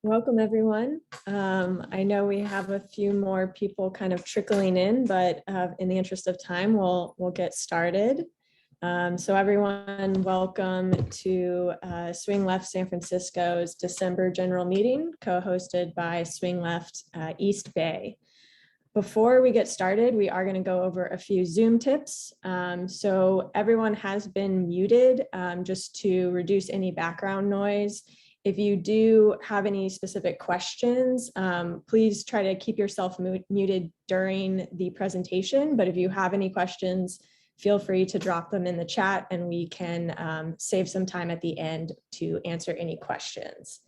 Welcome, everyone. I know we have a few more people kind of trickling in, but in the interest of time, we'll get started. So everyone, welcome to Swing Left San Francisco's December general meeting, co-hosted by Swing Left East Bay. Before we get started, we are going to go over a few Zoom tips. So everyone has been muted just to reduce any background noise. If you do have any specific questions, please try to keep yourself muted during the presentation. But if you have any questions, feel free to drop them in the chat and we can save some time at the end to answer any questions.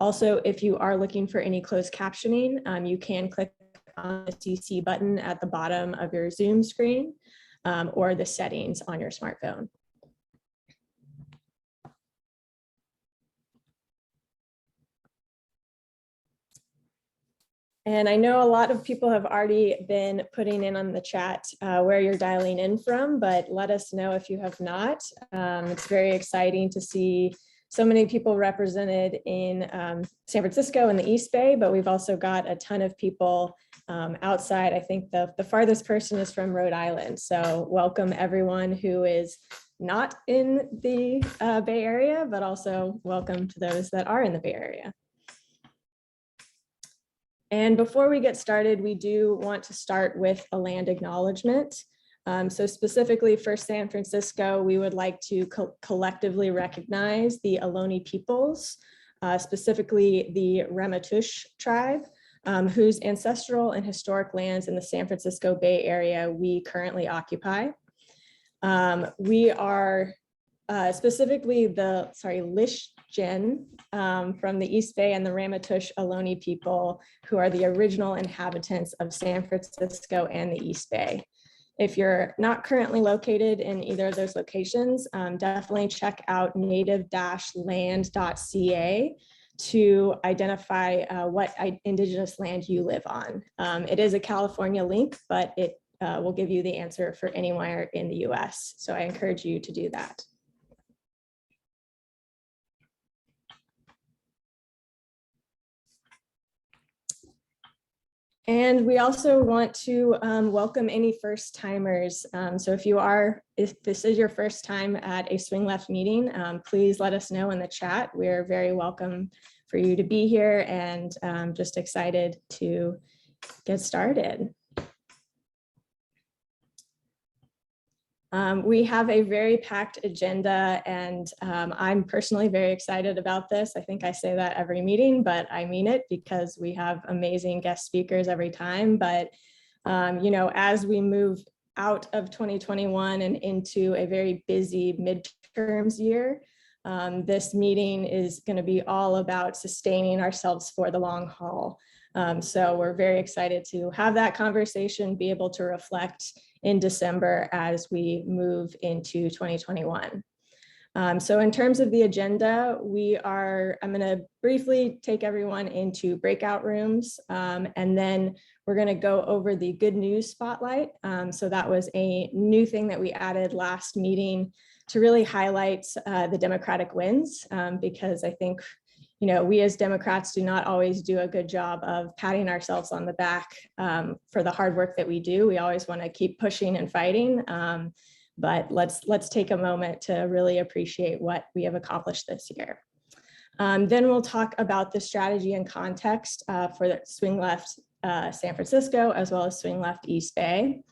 Also, if you are looking for any closed captioning, you can click on the CC button at the bottom of your Zoom screen or the settings on your smartphone. And I know a lot of people have already been putting in on the chat where you're dialing in from, but let us know if you have not. It's very exciting to see so many people represented in San Francisco and the East Bay, but we've also got a ton of people outside. I think the farthest person is from Rhode Island. So welcome everyone who is not in the Bay Area, but also welcome to those that are in the Bay Area. And before we get started, we do want to start with a land acknowledgement. So specifically for San Francisco, we would like to collectively recognize the Ohlone peoples, specifically the Ramaytush tribe, whose ancestral and historic lands in the San Francisco Bay Area we currently occupy. We are specifically the, Lishgen from the East Bay and the Ramaytush Ohlone people, who are the original inhabitants of San Francisco and the East Bay. If you're not currently located in either of those locations, definitely check out native-land.ca to identify what indigenous land you live on. It is a California link, but it will give you the answer for anywhere in the US. So I encourage you to do that. And we also want to welcome any first timers. So if this is your first time at a Swing Left meeting, please let us know in the chat. We're very welcome for you to be here and just excited to get started. We have a very packed agenda and I'm personally very excited about this. I think I say that every meeting, but I mean it because we have amazing guest speakers every time. But, you know, as we move out of 2021 and into a very busy midterms year, this meeting is going to be all about sustaining ourselves for the long haul. So we're very excited to have that conversation, be able to reflect in December as we move into 2021. So in terms of the agenda, I'm going to briefly take everyone into breakout rooms, and then we're going to go over the good news spotlight. So that was a new thing that we added last meeting to really highlight the Democratic wins, because I think, you know, we as Democrats do not always do a good job of patting ourselves on the back for the hard work that we do. We always want to keep pushing and fighting, but let's take a moment to really appreciate what we have accomplished this year. Then we'll talk about the strategy and context for the Swing Left San Francisco, as well as Swing Left East Bay,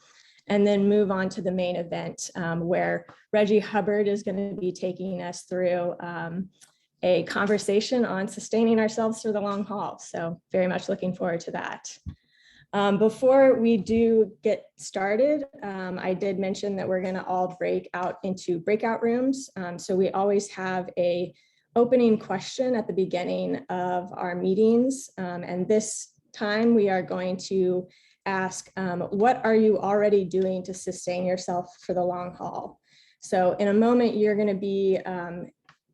and then move on to the main event where Reggie Hubbard is going to be taking us through a conversation on sustaining ourselves for the long haul. So very much looking forward to that. Before we do get started, I did mention that we're gonna all break out into breakout rooms. So we always have a opening question at the beginning of our meetings. And this time we are going to ask, what are you already doing to sustain yourself for the long haul? So in a moment, you're gonna be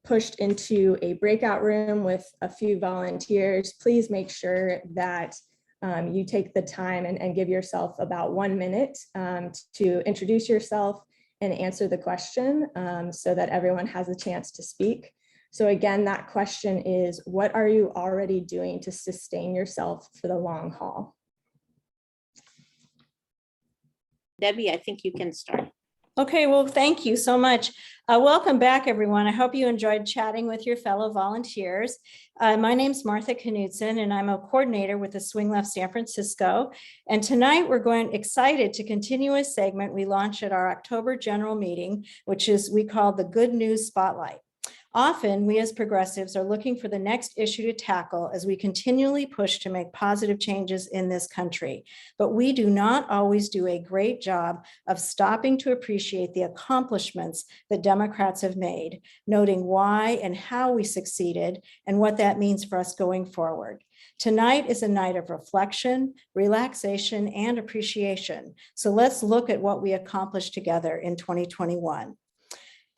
pushed into a breakout room with a few volunteers. Please make sure that you take the time and give yourself about 1 minute to introduce yourself and answer the question so that everyone has a chance to speak. So again, that question is, what are you already doing to sustain yourself for the long haul? Debbie, I think you can start. Okay, well, thank you so much. Welcome back, everyone. I hope you enjoyed chatting with your fellow volunteers. My name's Martha Knudsen, and I'm a coordinator with the Swing Left San Francisco. And tonight we're excited to continue a segment we launched at our October general meeting, which is we call the Good News Spotlight. Often, we as progressives are looking for the next issue to tackle as we continually push to make positive changes in this country. But we do not always do a great job of stopping to appreciate the accomplishments that Democrats have made, noting why and how we succeeded and what that means for us going forward. Tonight is a night of reflection, relaxation, and appreciation. So let's look at what we accomplished together in 2021.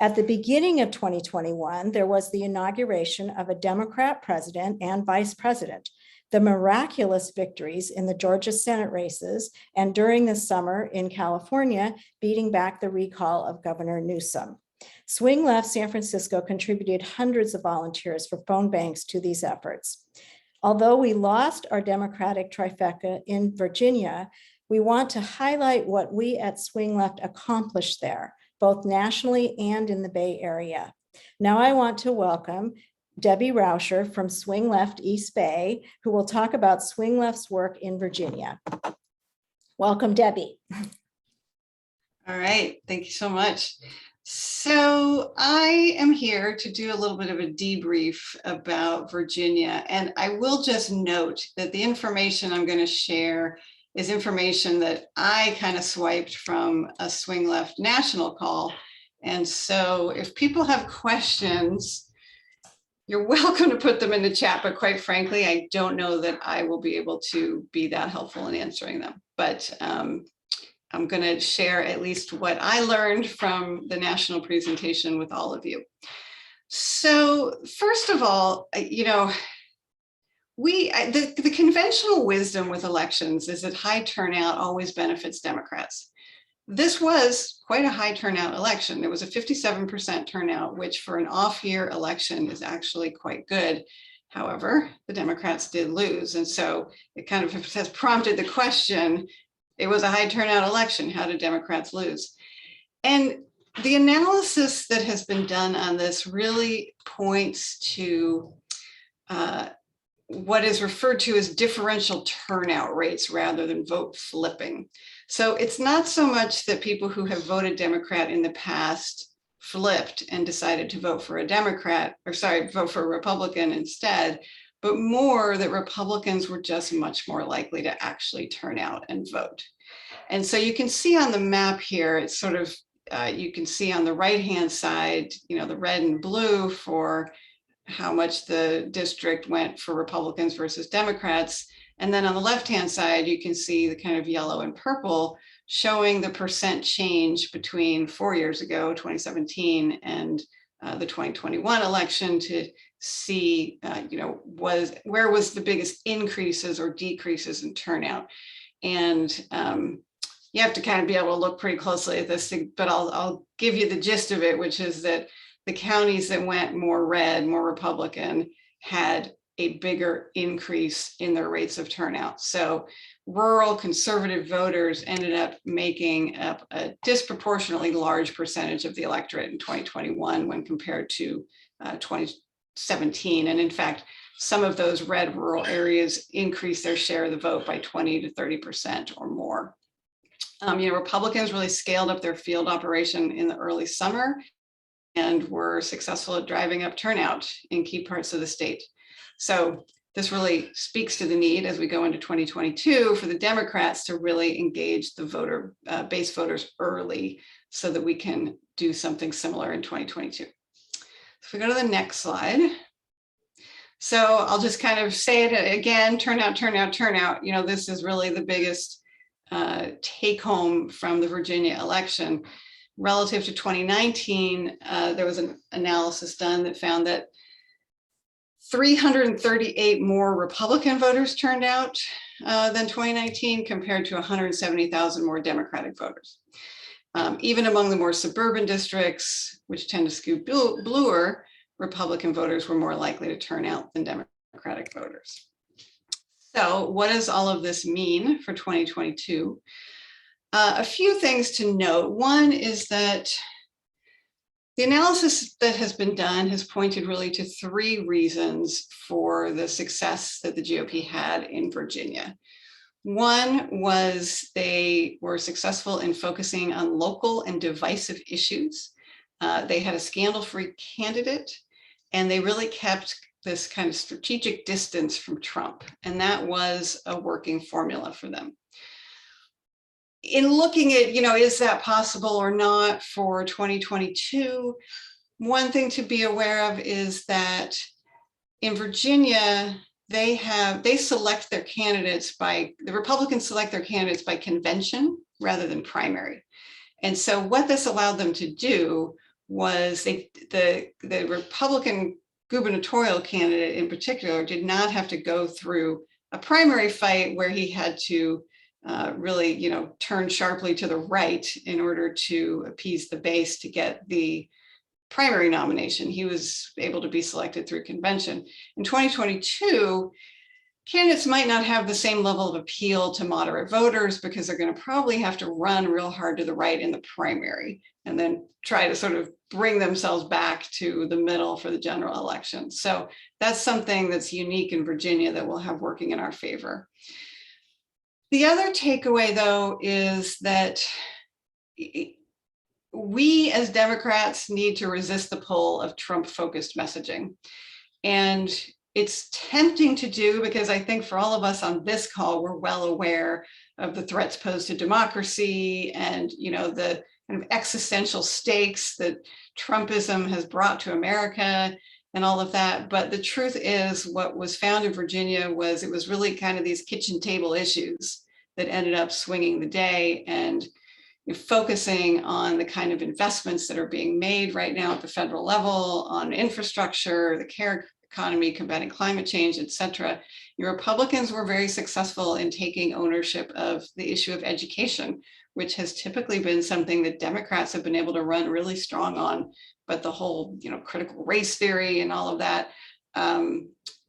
At the beginning of 2021, there was the inauguration of a Democrat president and vice president, the miraculous victories in the Georgia Senate races, and during the summer in California, beating back the recall of Governor Newsom. Swing Left San Francisco contributed hundreds of volunteers for phone banks to these efforts. Although we lost our Democratic trifecta in Virginia, we want to highlight what we at Swing Left accomplished there, both nationally and in the Bay Area. Now I want to welcome Debbie Rauscher from Swing Left East Bay, who will talk about Swing Left's work in Virginia. Welcome, Debbie. All right, thank you so much. So I am here to do a little bit of a debrief about Virginia, and I will just note that the information I'm going to share is information that I kind of swiped from a Swing Left national call. And so if people have questions, you're welcome to put them in the chat, but quite frankly, I don't know that I will be able to be that helpful in answering them. But I'm going to share at least what I learned from the national presentation with all of you. So first of all, the conventional wisdom with elections is that high turnout always benefits Democrats. This was quite a high turnout election. There was a 57% turnout, which for an off-year election is actually quite good. However, the Democrats did lose. And so it kind of has prompted the question, it was a high turnout election. How did Democrats lose? And the analysis that has been done on this really points to what is referred to as differential turnout rates rather than vote flipping. So it's not so much that people who have voted Democrat in the past flipped and decided to vote for vote for a Republican instead, but more that Republicans were just much more likely to actually turn out and vote. And so you can see on the map here, it's sort of, you can see on the right-hand side, the red and blue for how much the district went for Republicans versus Democrats. And then on the left-hand side, you can see the kind of yellow and purple showing the percent change between 4 years ago, 2017, and the 2021 election to see, where was the biggest increases or decreases in turnout. And you have to kind of be able to look pretty closely at this thing, but I'll give you the gist of it, which is that the counties that went more red, more Republican, had a bigger increase in their rates of turnout. So rural conservative voters ended up making up a disproportionately large percentage of the electorate in 2021 when compared to 2017. And in fact, some of those red rural areas increased their share of the vote by 20 to 30% or more. Republicans really scaled up their field operation in the early summer and were successful at driving up turnout in key parts of the state. So this really speaks to the need as we go into 2022 for the Democrats to really engage the base voters early so that we can do something similar in 2022. If we go to the next slide. So I'll just kind of say it again, turnout, turnout, turnout. This is really the biggest take home from the Virginia election. Relative to 2019, there was an analysis done that found that 338 more Republican voters turned out than 2019 compared to 170,000 more Democratic voters. Even among the more suburban districts, which tend to skew bluer, Republican voters were more likely to turn out than Democratic voters. So what does all of this mean for 2022? A few things to note. One is that the analysis that has been done has pointed really to three reasons for the success that the GOP had in Virginia. One was they were successful in focusing on local and divisive issues. They had a scandal-free candidate, and they really kept this kind of strategic distance from Trump, and that was a working formula for them. In looking at, is that possible or not for 2022, one thing to be aware of is that in Virginia, the Republicans select their candidates by convention rather than primary. And so what this allowed them to do was the Republican gubernatorial candidate in particular did not have to go through a primary fight where he had to really, turn sharply to the right in order to appease the base to get the primary nomination. He was able to be selected through convention. In 2022, candidates might not have the same level of appeal to moderate voters because they're going to probably have to run real hard to the right in the primary and then try to sort of bring themselves back to the middle for the general election. So that's something that's unique in Virginia that we'll have working in our favor. The other takeaway, though, is that we as Democrats need to resist the pull of Trump-focused messaging. And it's tempting to do because I think for all of us on this call, we're well aware of the threats posed to democracy and, the kind of existential stakes that Trumpism has brought to America and all of that. But the truth is what was found in Virginia was it was really kind of these kitchen table issues that ended up swinging the day and focusing on the kind of investments that are being made right now at the federal level on infrastructure, the care economy, combating climate change, et cetera. Your Republicans were very successful in taking ownership of the issue of education, which has typically been something that Democrats have been able to run really strong on. But the whole, critical race theory and all of that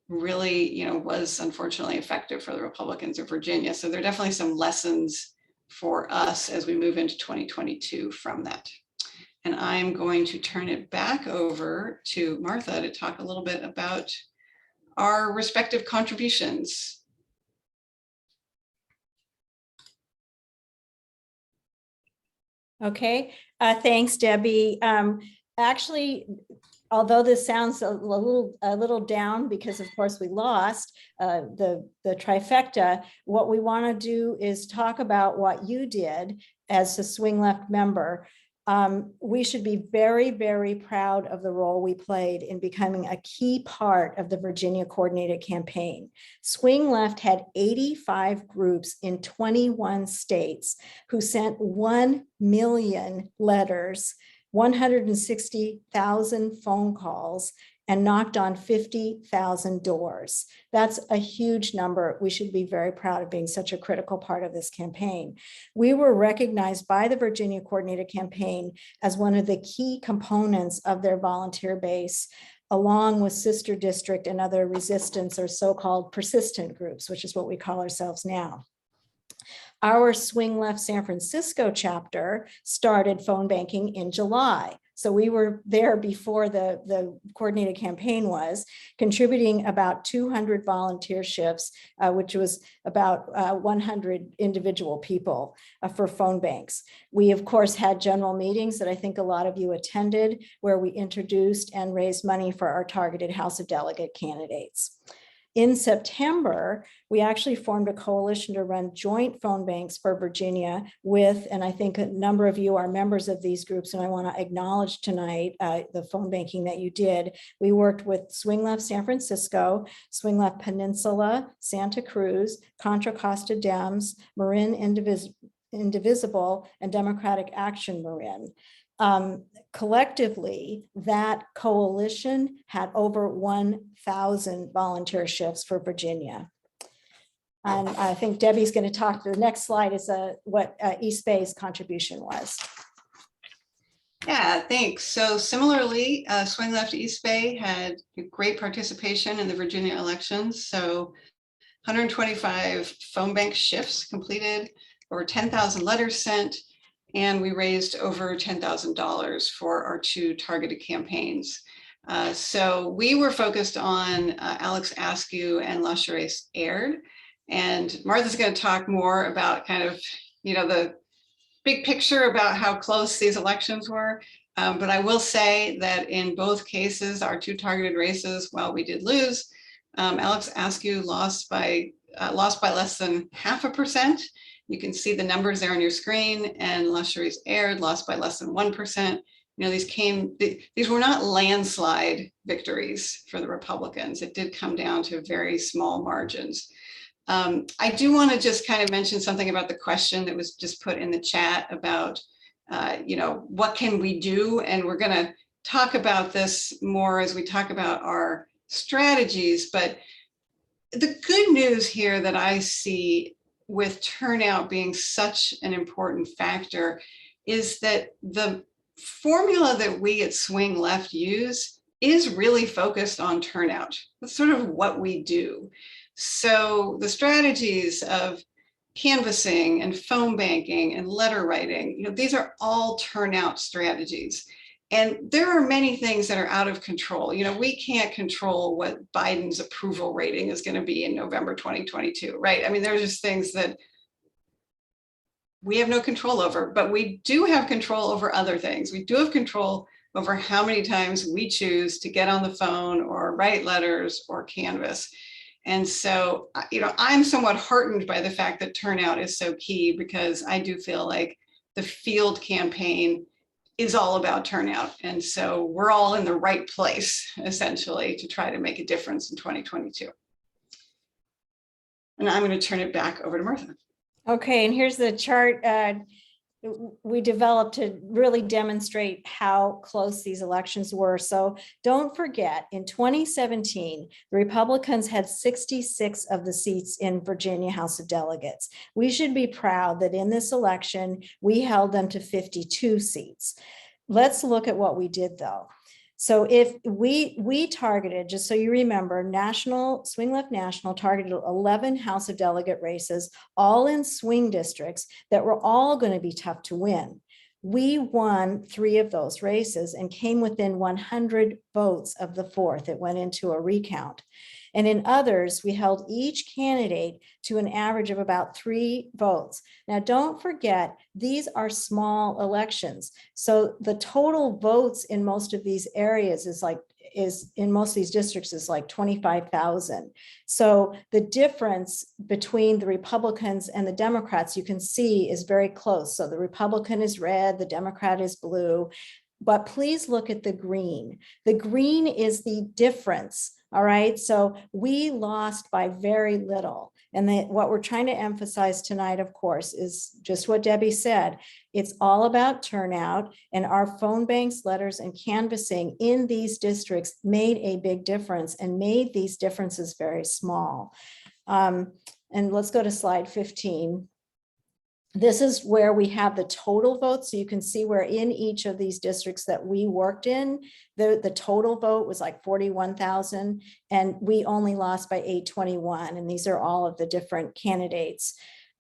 really, was unfortunately effective for the Republicans of Virginia. So there are definitely some lessons for us as we move into 2022 from that. And I'm going to turn it back over to Martha to talk a little bit about our respective contributions. Okay, thanks, Debbie. Actually, although this sounds a little down because of course we lost the trifecta, what we want to do is talk about what you did as a swing left member. We should be very, very proud of the role we played in becoming a key part of the Virginia coordinated campaign. Swing Left had 85 groups in 21 states who sent 1 million letters, 160,000 phone calls, and knocked on 50,000 doors. That's a huge number. We should be very proud of being such a critical part of this campaign. We were recognized by the Virginia Coordinated Campaign as one of the key components of their volunteer base, along with Sister District and other resistance or so-called persistent groups, which is what we call ourselves now. Our Swing Left San Francisco chapter started phone banking in July. So we were there before the coordinated campaign was, contributing about 200 volunteer shifts, which was about 100 individual people for phone banks. We, of course, had general meetings that I think a lot of you attended, where we introduced and raised money for our targeted House of Delegate candidates. In September, we actually formed a coalition to run joint phone banks for Virginia with, and I think a number of you are members of these groups, and I want to acknowledge tonight the phone banking that you did. We worked with Swing Left San Francisco, Swing Left Peninsula, Santa Cruz, Contra Costa Dems, Marin Indivisible, and Democratic Action Marin. Collectively, that coalition had over 1,000 volunteer shifts for Virginia. And I think Debbie's going to talk, the next slide is what East Bay's contribution was. Yeah, thanks. So similarly, Swing Left East Bay had great participation in the Virginia elections. So 125 phone bank shifts completed, over 10,000 letters sent, and we raised over $10,000 for our 2 targeted campaigns. So we were focused on Alex Askew and LaCharisse Aird, and Martha's going to talk more about kind of, the big picture about how close these elections were. But I will say that in both cases, our 2 targeted races, while we did lose, Alex Askew lost by less than 0.5%. You can see the numbers there on your screen, and LaCharisse Aird lost by less than 1%. These were not landslide victories for the Republicans. It did come down to very small margins. I do want to just kind of mention something about the question that was just put in the chat about, what can we do? And we're going to talk about this more as we talk about our strategies. But the good news here that I see with turnout being such an important factor is that the formula that we at Swing Left use is really focused on turnout. That's sort of what we do. So the strategies of canvassing and phone banking and letter writing, these are all turnout strategies. And there are many things that are out of control. We can't control what Biden's approval rating is going to be in November 2022, right? I mean, there's just things that we have no control over, but we do have control over other things. We do have control over how many times we choose to get on the phone or write letters or canvass. And so, I'm somewhat heartened by the fact that turnout is so key, because I do feel like the field campaign is all about turnout. And so we're all in the right place, essentially, to try to make a difference in 2022. And I'm going to turn it back over to Martha. Okay, and here's the chart we developed to really demonstrate how close these elections were. So don't forget, in 2017, the Republicans had 66 of the seats in Virginia House of Delegates. We should be proud that in this election, we held them to 52 seats. Let's look at what we did, though. So if we targeted, just so you remember, Swing Left National targeted 11 House of Delegate races, all in swing districts that were all going to be tough to win. We won 3 of those races and came within 100 votes of the 4th. It went into a recount. And in others, we held each candidate to an average of about 3 votes. Now, don't forget, these are small elections. So the total votes in most of these areas in most of these districts is like 25,000. So the difference between the Republicans and the Democrats, you can see, is very close. So the Republican is red, the Democrat is blue. But please look at the green. The green is the difference. All right, so we lost by very little. And what we're trying to emphasize tonight, of course, is just what Debbie said. It's all about turnout, and our phone banks, letters, and canvassing in these districts made a big difference and made these differences very small. And let's go to slide 15. This is where we have the total votes. So you can see where in each of these districts that we worked in, the total vote was like 41,000, and we only lost by 821. And these are all of the different candidates.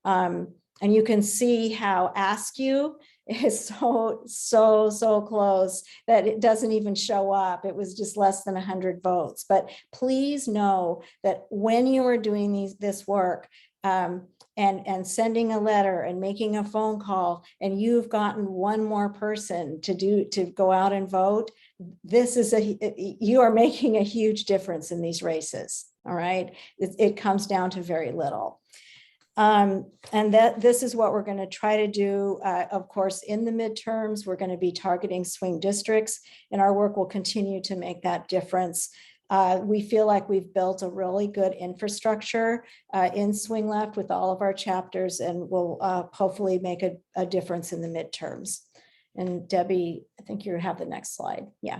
And you can see how Askew is so close that it doesn't even show up. It was just less than 100 votes. But please know that when you are doing this work, and sending a letter and making a phone call, and you've gotten one more person to go out and vote, you are making a huge difference in these races. All right, it comes down to very little. And this is what we're going to try to do. Of course, in the midterms, we're going to be targeting swing districts, and our work will continue to make that difference. We feel like we've built a really good infrastructure in Swing Left with all of our chapters, and will hopefully make a difference in the midterms. And Debbie, I think you have the next slide. Yeah.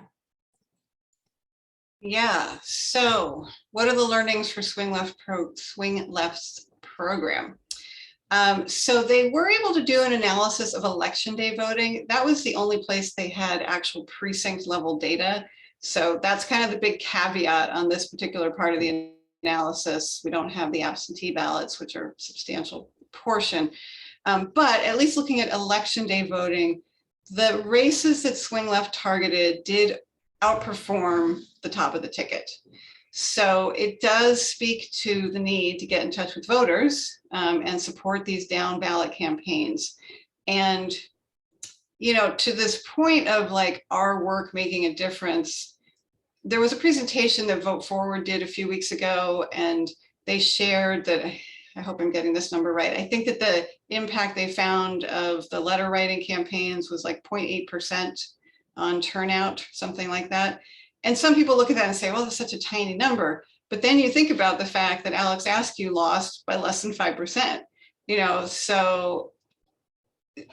Yeah. So what are the learnings for Swing Left's program? So they were able to do an analysis of election day voting. That was the only place they had actual precinct level data. So that's kind of the big caveat on this particular part of the analysis. We don't have the absentee ballots, which are a substantial portion. But at least looking at election day voting, the races that Swing Left targeted did outperform the top of the ticket. So it does speak to the need to get in touch with voters and support these down ballot campaigns. And, you know, to this point of like our work making a difference, there was a presentation that Vote Forward did a few weeks ago, and they shared that, I hope I'm getting this number right, I think that the impact they found of the letter writing campaigns was like 0.8% on turnout, something like that. And some people look at that and say, well, that's such a tiny number. But then you think about the fact that Alex Askew lost by less than 5%, you know, so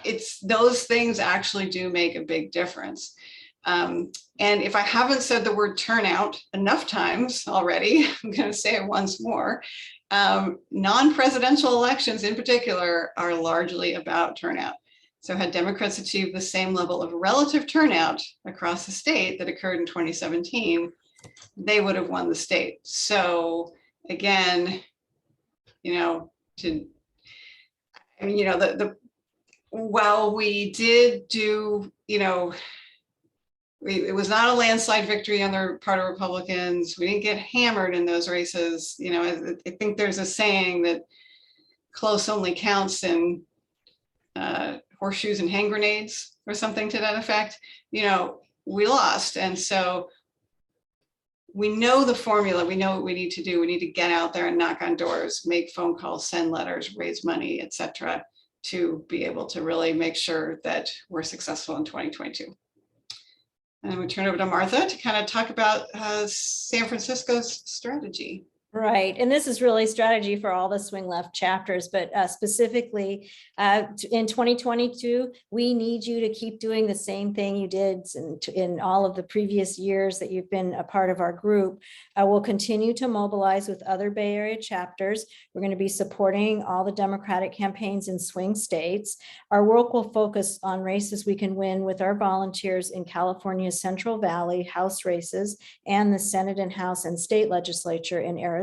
it's those things actually do make a big difference. And if I haven't said the word turnout enough times already, I'm going to say it once more. Non-presidential elections in particular are largely about turnout. So had Democrats achieved the same level of relative turnout across the state that occurred in 2017, they would have won the state. So again, you know, while we did do, you know, it was not a landslide victory on the part of Republicans. We didn't get hammered in those races. You know, I think there's a saying that close only counts in horseshoes and hand grenades or something to that effect. You know, we lost. And so we know the formula, we know what we need to do. We need to get out there and knock on doors, make phone calls, send letters, raise money, et cetera, to be able to really make sure that we're successful in 2022. And we turn over to Martha to kind of talk about San Francisco's strategy. Right. And this is really strategy for all the Swing Left chapters, but specifically in 2022, we need you to keep doing the same thing you did in all of the previous years that you've been a part of our group. We'll continue to mobilize with other Bay Area chapters. We're going to be supporting all the Democratic campaigns in swing states. Our work will focus on races we can win with our volunteers in California's Central Valley House races and the Senate and House and state legislature in Arizona.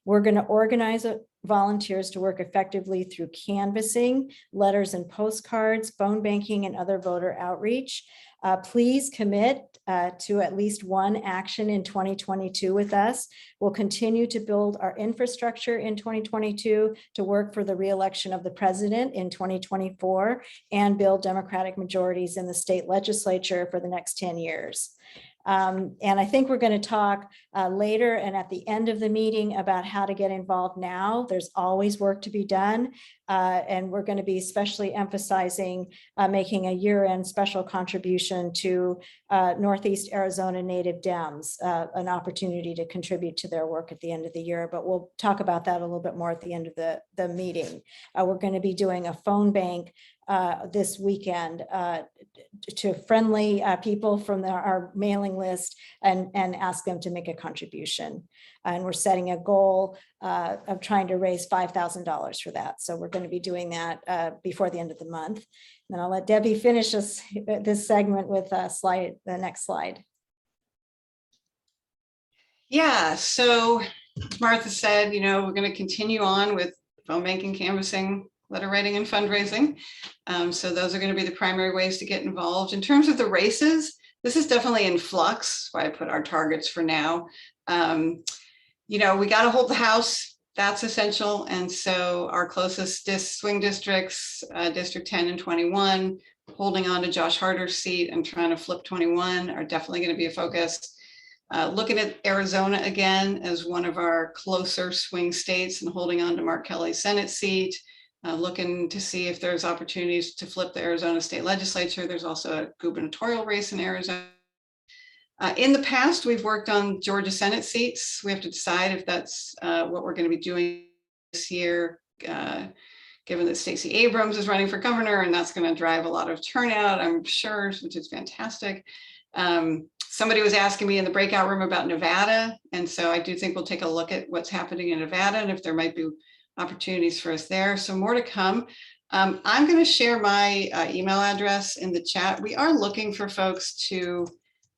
We're going to organize volunteers to work effectively through canvassing, letters and postcards, phone banking, and other voter outreach. Please commit to at least one action in 2022 with us. We'll continue to build our infrastructure in 2022 to work for the re-election of the president in 2024 and build Democratic majorities in the state legislature for the next 10 years. And I think we're going to talk later and at the end of the meeting about how to get involved now. There's always work to be done. And we're going to be especially emphasizing making a year-end special contribution to Northeast Arizona Native Dems, an opportunity to contribute to their work at the end of the year. But we'll talk about that a little bit more at the end of the meeting. We're going to be doing a phone bank this weekend to friendly people from our mailing list and ask them to make a contribution. And we're setting a goal of trying to raise $5,000 for that. So we're going to be doing that before the end of the month. And then I'll let Debbie finish this segment with the next slide. Yeah, so Martha said, you know, we're going to continue on with phone banking, canvassing, letter writing, and fundraising. So those are going to be the primary ways to get involved. In terms of the races, this is definitely in flux, why I put our targets for now. You know, we got to hold the House. That's essential. And so our closest swing districts, District 10 and 21, holding on to Josh Harder's seat and trying to flip 21 are definitely going to be a focus. Looking at Arizona again as one of our closer swing states and holding on to Mark Kelly's Senate seat. Looking to see if there's opportunities to flip the Arizona state legislature. There's also a gubernatorial race in Arizona. In the past, we've worked on Georgia Senate seats. We have to decide if that's what we're going to be doing this year, given that Stacey Abrams is running for governor, and that's going to drive a lot of turnout, I'm sure, which is fantastic. Somebody was asking me in the breakout room about Nevada, and so I do think we'll take a look at what's happening in Nevada and if there might be opportunities for us there. So more to come. I'm going to share my email address in the chat. We are looking for folks to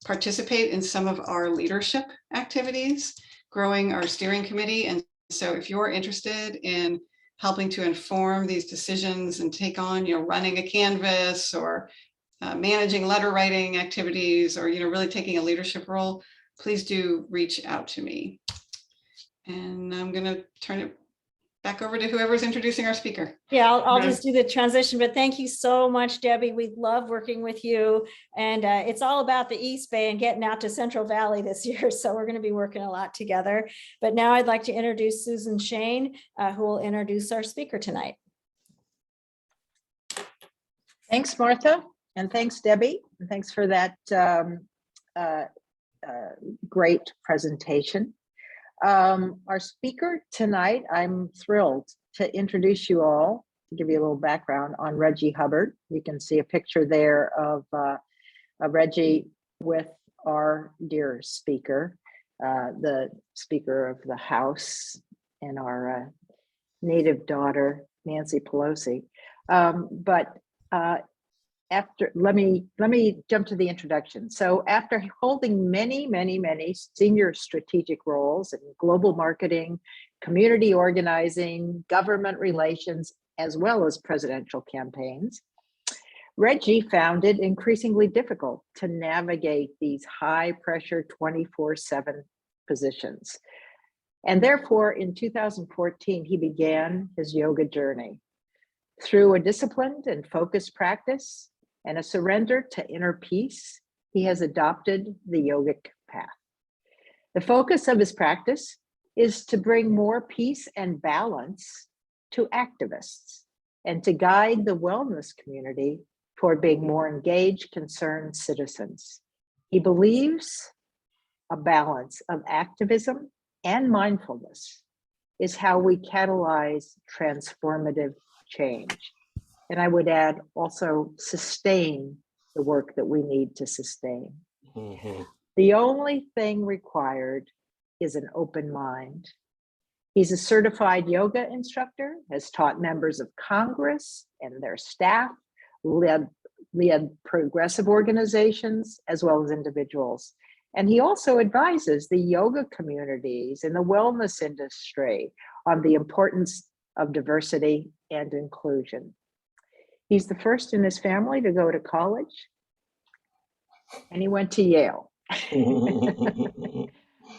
participate in some of our leadership activities, growing our steering committee. And so if you're interested in helping to inform these decisions and take on, running a canvas or managing letter writing activities, or, really taking a leadership role, please do reach out to me. And I'm going to turn it back over to whoever's introducing our speaker. Yeah, I'll just do the transition, but thank you so much, Debbie. We love working with you. And it's all about the East Bay and getting out to Central Valley this year. So we're going to be working a lot together. But now I'd like to introduce Susan Shane, who will introduce our speaker tonight. Thanks, Martha. And thanks, Debbie. And thanks for that great presentation. Our speaker tonight, I'm thrilled to introduce you all, to give you a little background on Reggie Hubbard. You can see a picture there of Reggie with our dear speaker, the Speaker of the House, and our native daughter, Nancy Pelosi. Let me jump to the introduction. So after holding many senior strategic roles in global marketing, community organizing, government relations, as well as presidential campaigns, Reggie found it increasingly difficult to navigate these high pressure 24/7 positions. And therefore in 2014, he began his yoga journey. Through a disciplined and focused practice and a surrender to inner peace, he has adopted the yogic path. The focus of his practice is to bring more peace and balance to activists and to guide the wellness community toward being more engaged, concerned citizens. He believes a balance of activism and mindfulness is how we catalyze transformative change. And I would add also sustain the work that we need to sustain. Mm-hmm. The only thing required is an open mind. He's a certified yoga instructor, has taught members of Congress and their staff, led progressive organizations, as well as individuals. And he also advises the yoga communities in the wellness industry on the importance of diversity and inclusion. He's the first in his family to go to college, and he went to Yale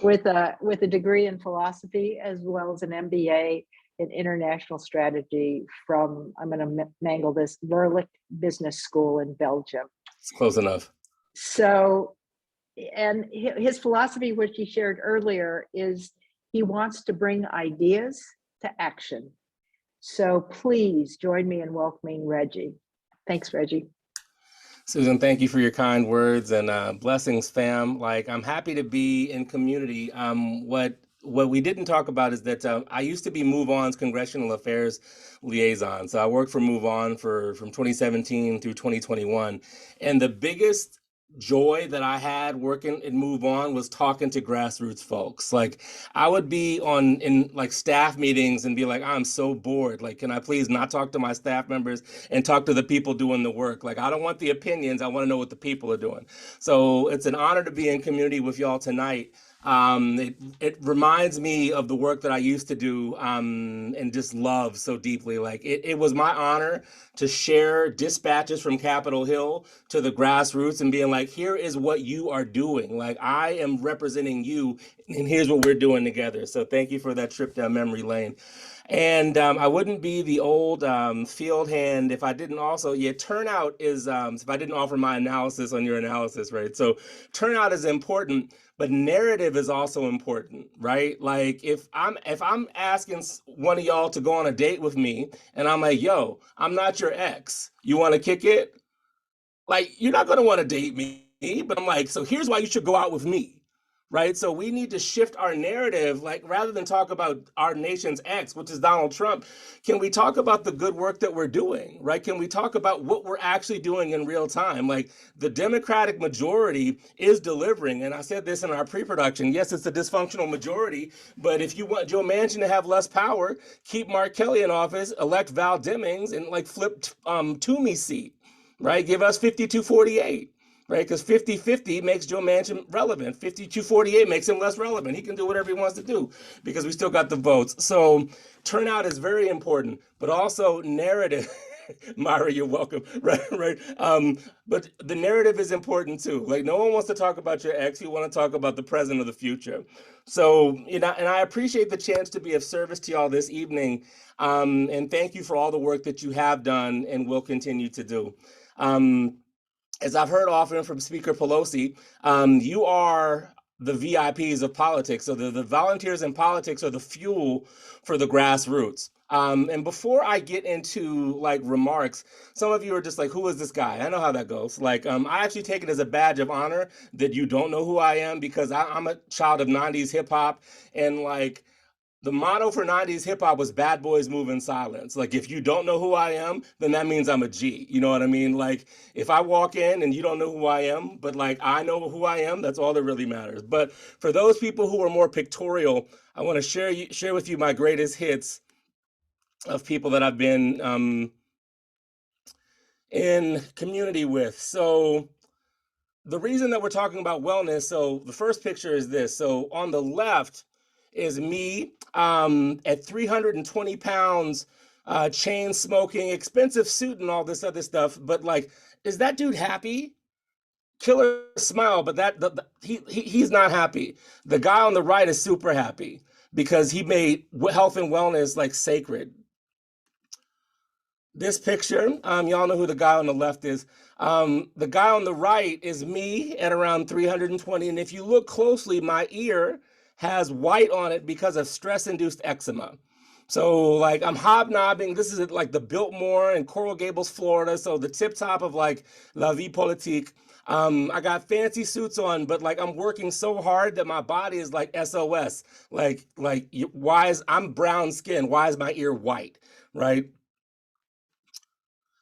with a degree in philosophy, as well as an MBA in international strategy from, I'm going to mangle this, Verlick Business School in Belgium. It's close enough. So, and his philosophy, which he shared earlier, is he wants to bring ideas to action. So please join me in welcoming Reggie. Thanks, Reggie. Susan, thank you for your kind words, and blessings, fam. Like, I'm happy to be in community. What we didn't talk about is that I used to be Move On's Congressional Affairs liaison. So I worked for Move On from 2017 through 2021. And the biggest joy that I had working in Move On was talking to grassroots folks. Like, I would be in like staff meetings and be like, I'm so bored. Like, can I please not talk to my staff members and talk to the people doing the work? Like, I don't want the opinions. I want to know what the people are doing. So it's an honor to be in community with y'all tonight. It reminds me of the work that I used to do and just love so deeply. Like, it was my honor to share dispatches from Capitol Hill to the grassroots and being like, here is what you are doing. Like, I am representing you, and here's what we're doing together. So thank you for that trip down memory lane. And I wouldn't be the old field hand if I didn't also, turnout is, if I didn't offer my analysis on your analysis, right? So turnout is important, but narrative is also important, right? Like, if I'm asking one of y'all to go on a date with me and I'm like, yo, I'm not your ex, you want to kick it? Like, you're not going to want to date me, but I'm like, so here's why you should go out with me. right? So we need to shift our narrative, like rather than talk about our nation's ex, which is Donald Trump, can we talk about the good work that we're doing, right? Can we talk about what we're actually doing in real time? Like the Democratic majority is delivering. And I said this in our pre-production, yes, it's a dysfunctional majority, but if you want Joe Manchin to have less power, keep Mark Kelly in office, elect Val Demings, and like flip Toomey's seat, right? Give us 52-48. Right, because 50-50 makes Joe Manchin relevant. 52-48 makes him less relevant. He can do whatever he wants to do because we still got the votes. So turnout is very important, but also narrative. Myra, you're welcome. Right. But the narrative is important too. Like no one wants to talk about your ex. You want to talk about the present or the future. So, you know, and I appreciate the chance to be of service to y'all this evening. And thank you for all the work that you have done and will continue to do. As I've heard often from Speaker Pelosi, you are the VIPs of politics. So the volunteers in politics are the fuel for the grassroots. And before I get into like remarks, some of you are just like, who is this guy? I know how that goes. Like, I actually take it as a badge of honor that you don't know who I am because I'm a child of 90s hip hop and like, the motto for 90s hip hop was bad boys move in silence. Like, if you don't know who I am, then that means I'm a G. You know what I mean? Like, if I walk in and you don't know who I am, but like I know who I am, that's all that really matters. But for those people who are more pictorial, I want to share with you my greatest hits of people that I've been in community with. So the reason that we're talking about wellness, so the first picture is this. So on the left is me at 320 pounds, chain smoking, expensive suit and all this other stuff. But like, is that dude happy? Killer smile, but he's not happy. The guy on the right is super happy because he made health and wellness like sacred. This picture, y'all know who the guy on the left is. The guy on the right is me at around 320. And if you look closely, my ear has white on it because of stress-induced eczema. So like I'm hobnobbing. This is at like the Biltmore in Coral Gables, Florida. So the tip top of like La Vie Politique. I got fancy suits on, but like I'm working so hard that my body is like SOS. Like I'm brown skin? Why is my ear white, right?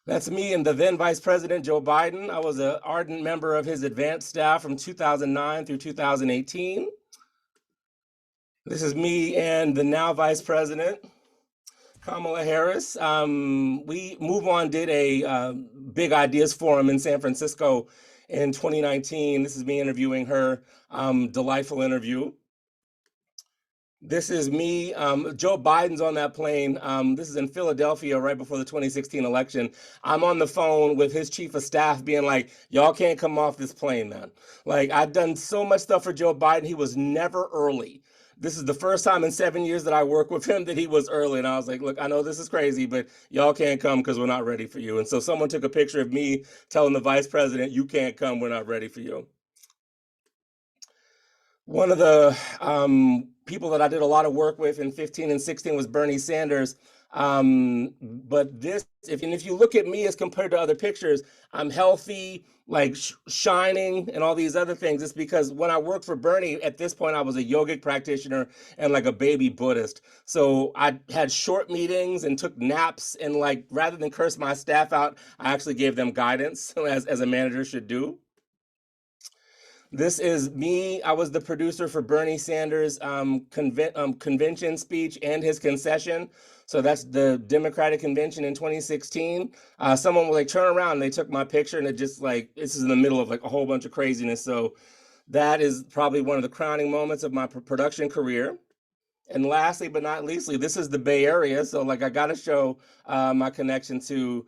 That's me and the then Vice President Joe Biden. I was an ardent member of his advanced staff from 2009 through 2018. This is me and the now Vice President, Kamala Harris. We Move On did a Big Ideas Forum in San Francisco in 2019. This is me interviewing her. Delightful interview. This is me. Joe Biden's on that plane. This is in Philadelphia right before the 2016 election. I'm on the phone with his chief of staff being like, y'all can't come off this plane, man. Like, I've done so much stuff for Joe Biden. He was never early. This is the first time in 7 years that I work with him that he was early. And I was like, look, I know this is crazy, but y'all can't come because we're not ready for you. And so someone took a picture of me telling the vice president, you can't come, we're not ready for you. One of the people that I did a lot of work with in 15 and 16 was Bernie Sanders. But this, if you look at me as compared to other pictures, I'm healthy, like shining and all these other things. It's because when I worked for Bernie, at this point, I was a yogic practitioner and like a baby Buddhist. So I had short meetings and took naps and like, rather than curse my staff out, I actually gave them guidance as a manager should do. This is me. I was the producer for Bernie Sanders' convention speech and his concession. So that's the Democratic convention in 2016. Someone was like, turn around. And they took my picture and it just like, this is in the middle of like a whole bunch of craziness. So that is probably one of the crowning moments of my production career. And lastly, but not leastly, this is the Bay Area. So like, I got to show my connection to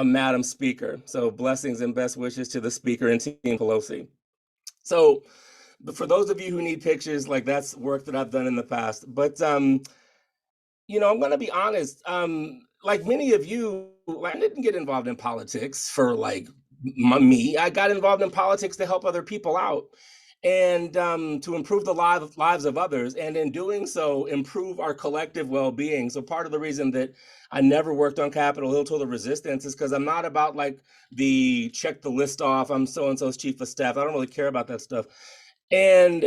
Madam Speaker. So blessings and best wishes to the Speaker and Team Pelosi. So for those of you who need pictures, like that's work that I've done in the past. But, you know, I'm going to be honest, like many of you, I didn't get involved in politics for like me. I got involved in politics to help other people out and to improve the lives of others. And in doing so, improve our collective well-being. So part of the reason that I never worked on Capitol Hill till the resistance is because I'm not about like the check the list off, I'm so-and-so's chief of staff. I don't really care about that stuff. And,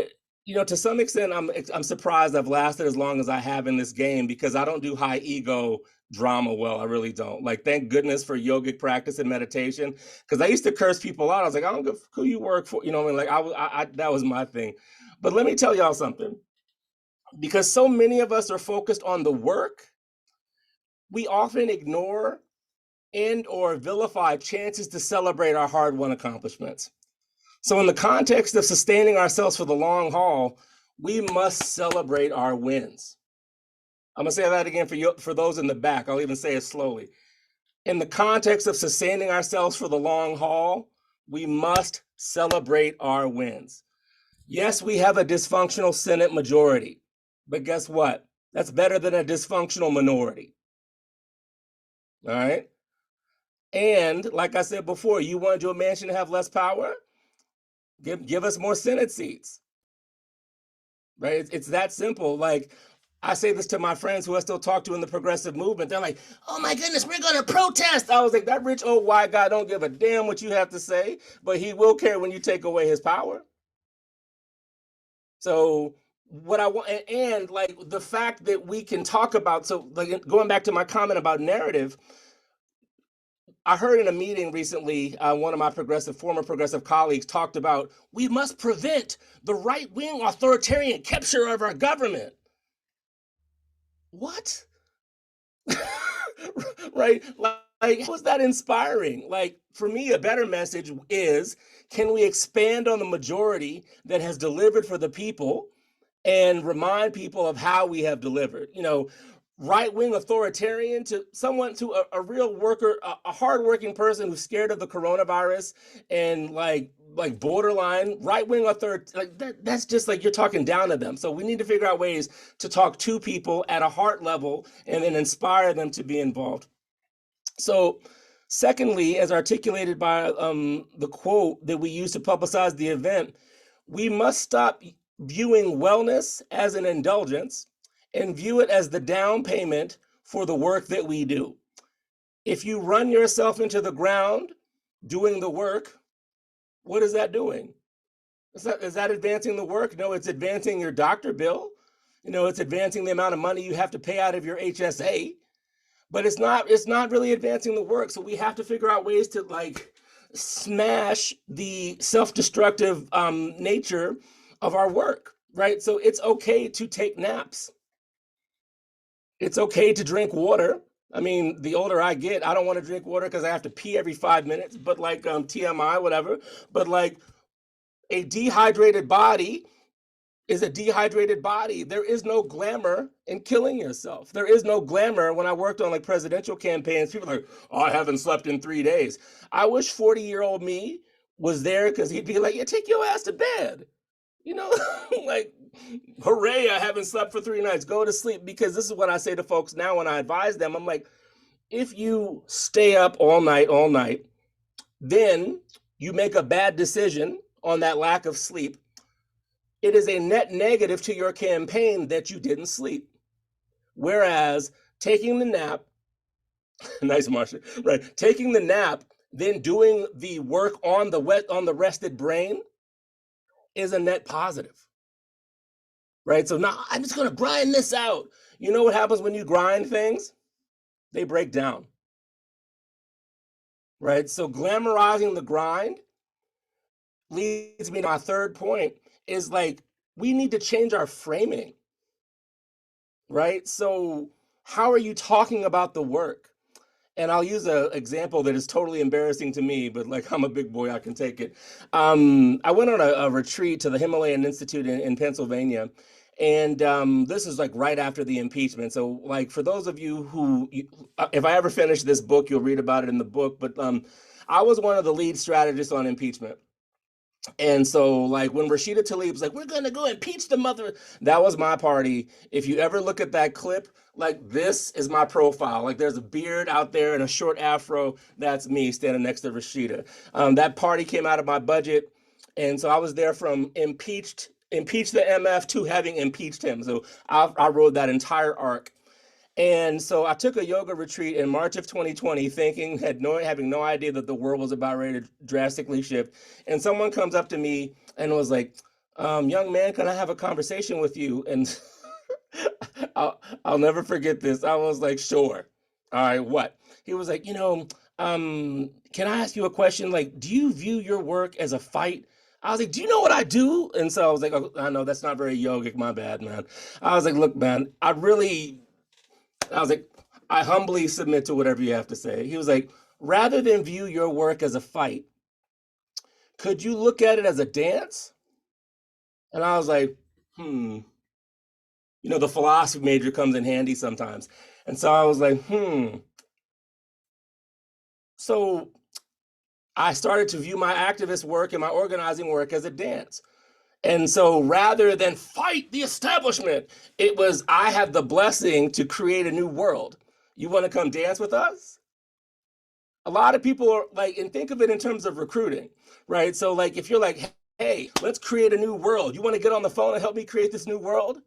to some extent, I'm surprised I've lasted as long as I have in this game because I don't do high ego drama well. I really don't. Like, thank goodness for yogic practice and meditation, because I used to curse people out. I was like, I don't give who you work for. You know what I mean? Like, that was my thing. But let me tell y'all something. Because so many of us are focused on the work, we often ignore and or vilify chances to celebrate our hard-won accomplishments. So in the context of sustaining ourselves for the long haul, we must celebrate our wins. I'm gonna say that again for those in the back. I'll even say it slowly. In the context of sustaining ourselves for the long haul, we must celebrate our wins. Yes, we have a dysfunctional Senate majority, but guess what? That's better than a dysfunctional minority. All right. And like I said before, you want Joe Manchin to have less power? Give us more Senate seats, right? It's that simple. Like, I say this to my friends who I still talk to in the progressive movement. They're like, oh my goodness, we're going to protest. I was like, that rich old white guy don't give a damn what you have to say, but he will care when you take away his power. So what I want, and like the fact that we can talk about, so like going back to my comment about narrative, I heard in a meeting recently, one of my former progressive colleagues talked about, we must prevent the right-wing authoritarian capture of our government. What? Right? Like, how is that inspiring? Like, for me, a better message is, can we expand on the majority that has delivered for the people and remind people of how we have delivered? Right-wing authoritarian to a real worker, a hardworking person who's scared of the coronavirus and like borderline right-wing authority, like that's just like you're talking down to them. So we need to figure out ways to talk to people at a heart level and then inspire them to be involved. So secondly, as articulated by the quote that we use to publicize the event, we must stop viewing wellness as an indulgence and view it as the down payment for the work that we do. If you run yourself into the ground doing the work, what is that doing? Is that advancing the work? No, it's advancing your doctor bill. It's advancing the amount of money you have to pay out of your HSA, but it's not really advancing the work. So we have to figure out ways to like smash the self-destructive nature of our work, right? So it's okay to take naps. It's okay to drink water. I mean, the older I get, I don't want to drink water because I have to pee every 5 minutes, but like TMI, whatever. But like a dehydrated body is a dehydrated body. There is no glamour in killing yourself. There is no glamour. When I worked on like presidential campaigns, people are like, oh, I haven't slept in 3 days. I wish 40-year-old me was there because he'd be like, yeah, take your ass to bed. Like, hooray, I haven't slept for 3 nights. Go to sleep, because this is what I say to folks now when I advise them. I'm like, if you stay up all night, then you make a bad decision on that lack of sleep. It is a net negative to your campaign that you didn't sleep. Whereas taking the nap, nice, Marsha, right? Taking the nap, then doing the work on the rested brain is a net positive. Right? So now I'm just going to grind this out. You know what happens when you grind things? They break down. Right? So glamorizing the grind leads me to my third point, is like, we need to change our framing. Right? So how are you talking about the work? And I'll use an example that is totally embarrassing to me, but like, I'm a big boy, I can take it. I went on a retreat to the Himalayan Institute in Pennsylvania. And this is like right after the impeachment. So like, for those of you who, if I ever finish this book, you'll read about it in the book. But I was one of the lead strategists on impeachment. And so like when Rashida Tlaib's like, we're going to go impeach the mother, that was my party. If you ever look at that clip, like, this is my profile. Like, there's a beard out there and a short afro. That's me standing next to Rashida. That party came out of my budget. And so I was there from impeach the MF to having impeached him. So I rode that entire arc. And so I took a yoga retreat in March of 2020, having no idea that the world was about ready to drastically shift. And someone comes up to me and was like, young man, can I have a conversation with you? And I'll never forget this. I was like, sure. All right, what? He was like, can I ask you a question? Like, do you view your work as a fight? I was like, do you know what I do? And so I was like, oh, I know that's not very yogic, my bad, man. I was like, look, man, I was like, I humbly submit to whatever you have to say. He was like, rather than view your work as a fight, could you look at it as a dance? And I was like, the philosophy major comes in handy sometimes. And so I was like, So I started to view my activist work and my organizing work as a dance. And so rather than fight the establishment, it was, I have the blessing to create a new world. You want to come dance with us? A lot of people are like, and think of it in terms of recruiting, right? So like, if you're like, hey, let's create a new world. You want to get on the phone and help me create this new world?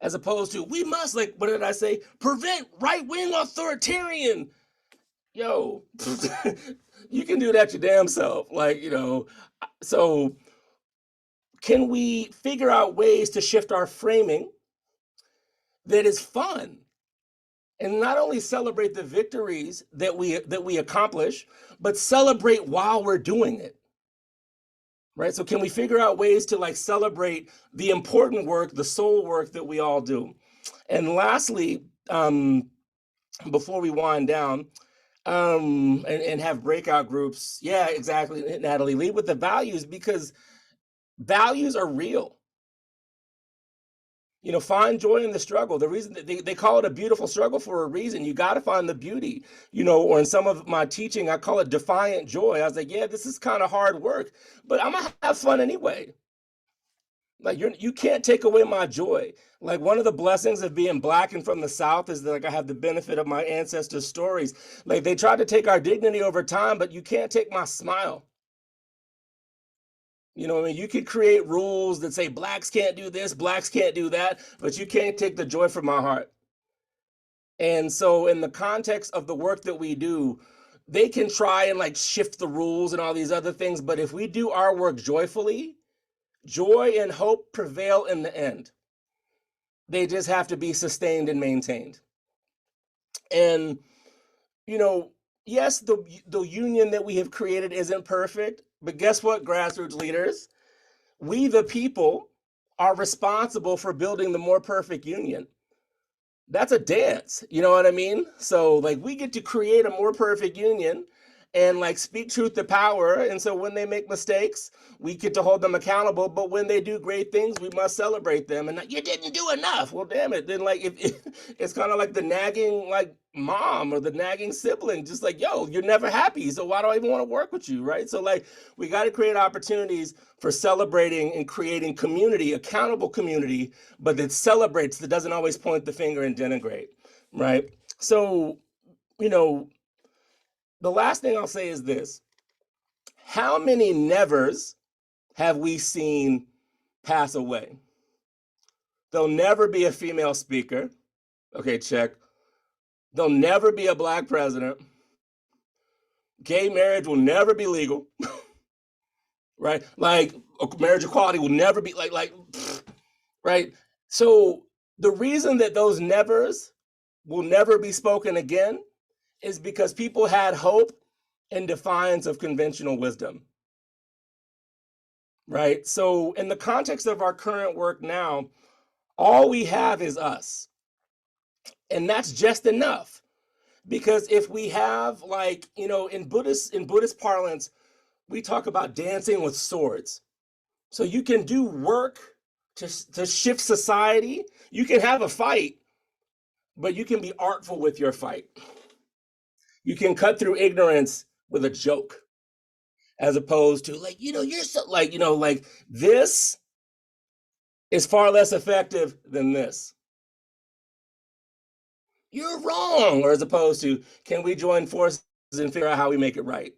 As opposed to, we must, like, what did I say? Prevent right-wing authoritarian. Yo, you can do that your damn self. Like, so can we figure out ways to shift our framing that is fun and not only celebrate the victories that we accomplish, but celebrate while we're doing it? Right? So can we figure out ways to like celebrate the important work, the soul work that we all do? And lastly, before we wind down, and have breakout groups. Yeah, exactly, Natalie. Lead with the values, because values are real. Find joy in the struggle. The reason they call it a beautiful struggle for a reason. You got to find the beauty, or in some of my teaching, I call it defiant joy. I was like, yeah, this is kind of hard work, but I'm gonna have fun anyway. Like you can't take away my joy. Like one of the blessings of being Black and from the South is that like I have the benefit of my ancestors' stories. Like they tried to take our dignity over time, but you can't take my smile. You could create rules that say Blacks can't do this, Blacks can't do that, but you can't take the joy from my heart. And so in the context of the work that we do, they can try and like shift the rules and all these other things, but if we do our work joyfully, joy and hope prevail in the end. They just have to be sustained and maintained. And, yes, the union that we have created isn't perfect, but guess what, grassroots leaders? We, the people, are responsible for building the more perfect union. That's a dance, you know what I mean? So like we get to create a more perfect union and like speak truth to power. And so when they make mistakes, we get to hold them accountable. But when they do great things, we must celebrate them. And like, you didn't do enough. Well, damn it. Then like, if it's kind of like the nagging like mom or the nagging sibling, just like, yo, you're never happy. So why do I even want to work with you, right? So like, we got to create opportunities for celebrating and creating community, accountable community, but that celebrates, that doesn't always point the finger and denigrate, right? So, the last thing I'll say is this. How many nevers have we seen pass away? There'll never be a female speaker. Okay, check. There'll never be a Black president. Gay marriage will never be legal. Right? Like marriage equality will never be right? So the reason that those nevers will never be spoken again is because people had hope in defiance of conventional wisdom, right? So in the context of our current work now, all we have is us. And that's just enough. Because if we have in Buddhist parlance, we talk about dancing with swords. So you can do work to shift society. You can have a fight, but you can be artful with your fight. You can cut through ignorance with a joke, as opposed to you're so this is far less effective than this. You're wrong, or as opposed to, can we join forces and figure out how we make it right?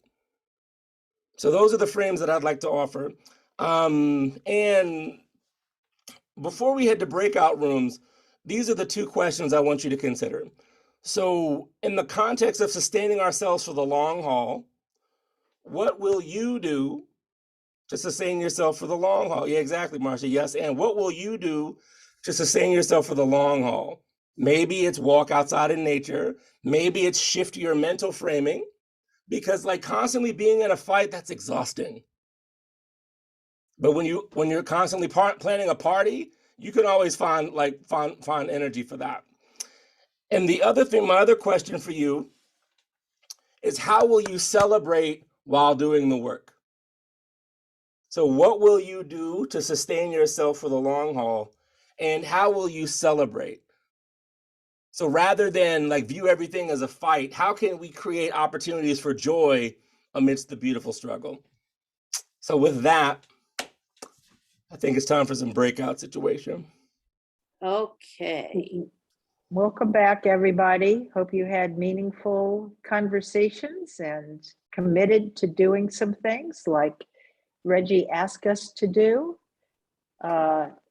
So those are the frames that I'd like to offer. And before we head to breakout rooms, these are the two questions I want you to consider. So in the context of sustaining ourselves for the long haul, what will you do to sustain yourself for the long haul? Yeah, exactly, Marcia. Yes. And what will you do to sustain yourself for the long haul? Maybe it's walk outside in nature. Maybe it's shift your mental framing, because like constantly being in a fight, that's exhausting. But when you're constantly planning a party, you can always find energy for that. And the other thing, my other question for you is, how will you celebrate while doing the work? So what will you do to sustain yourself for the long haul? And how will you celebrate? So rather than like view everything as a fight, how can we create opportunities for joy amidst the beautiful struggle? So with that, I think it's time for some breakout situation. Okay. Welcome back, everybody. Hope you had meaningful conversations and committed to doing some things like Reggie asked us to do.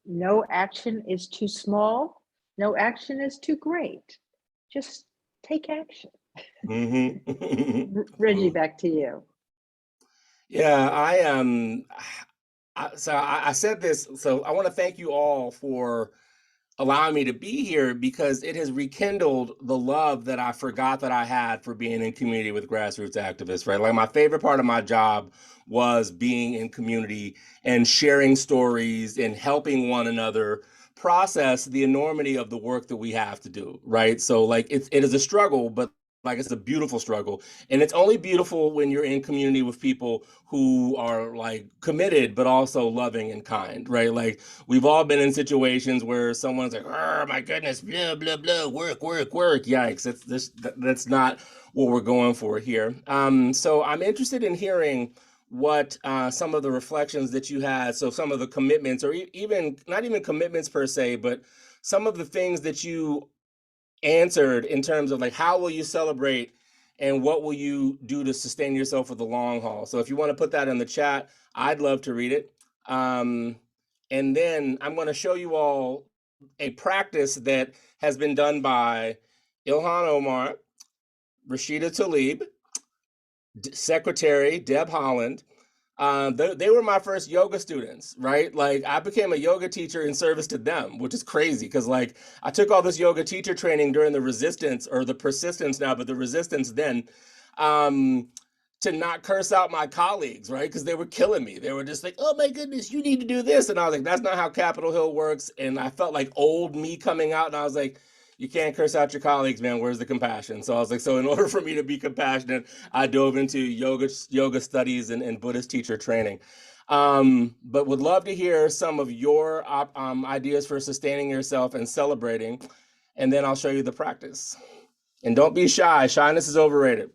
No action is too small. No action is too great. Just take action. Reggie, back to you. Yeah, I said this, so I want to thank you all for allowing me to be here, because it has rekindled the love that I forgot that I had for being in community with grassroots activists, right? Like my favorite part of my job was being in community and sharing stories and helping one another process the enormity of the work that we have to do, right? So like it is a struggle, but like it's a beautiful struggle. And it's only beautiful when you're in community with people who are like committed, but also loving and kind, right? Like we've all been in situations where someone's like, oh my goodness, blah, blah, blah, work, work, work. Yikes, that's not what we're going for here. So I'm interested in hearing what some of the reflections that you had, so some of the commitments, or even, not even commitments per se, but some of the things that you answered in terms of like, how will you celebrate and what will you do to sustain yourself for the long haul? So if you want to put that in the chat, I'd love to read it. And then I'm going to show you all a practice that has been done by Ilhan Omar, Rashida Tlaib, Secretary Deb Holland. They were my first yoga students, right? Like I became a yoga teacher in service to them, which is crazy because like I took all this yoga teacher training during the resistance, or the persistence now, but the resistance then, to not curse out my colleagues, right? Because they were killing me. They were just like, oh my goodness, you need to do this. And I was like, that's not how Capitol Hill works. And I felt like old me coming out, and I was like, you can't curse out your colleagues, man. Where's the compassion? So I was like, so in order for me to be compassionate, I dove into yoga studies and Buddhist teacher training. But would love to hear some of your ideas for sustaining yourself and celebrating. And then I'll show you the practice. And don't be shy. Shyness is overrated.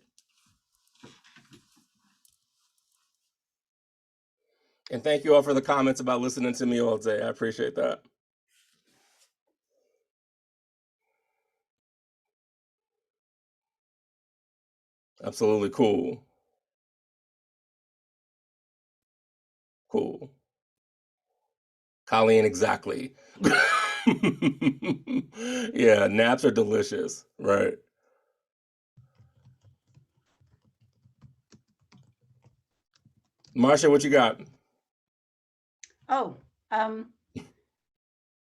And thank you all for the comments about listening to me all day. I appreciate that. Absolutely cool. Cool. Colleen, exactly. Yeah, naps are delicious, right? Marcia, what you got? Oh,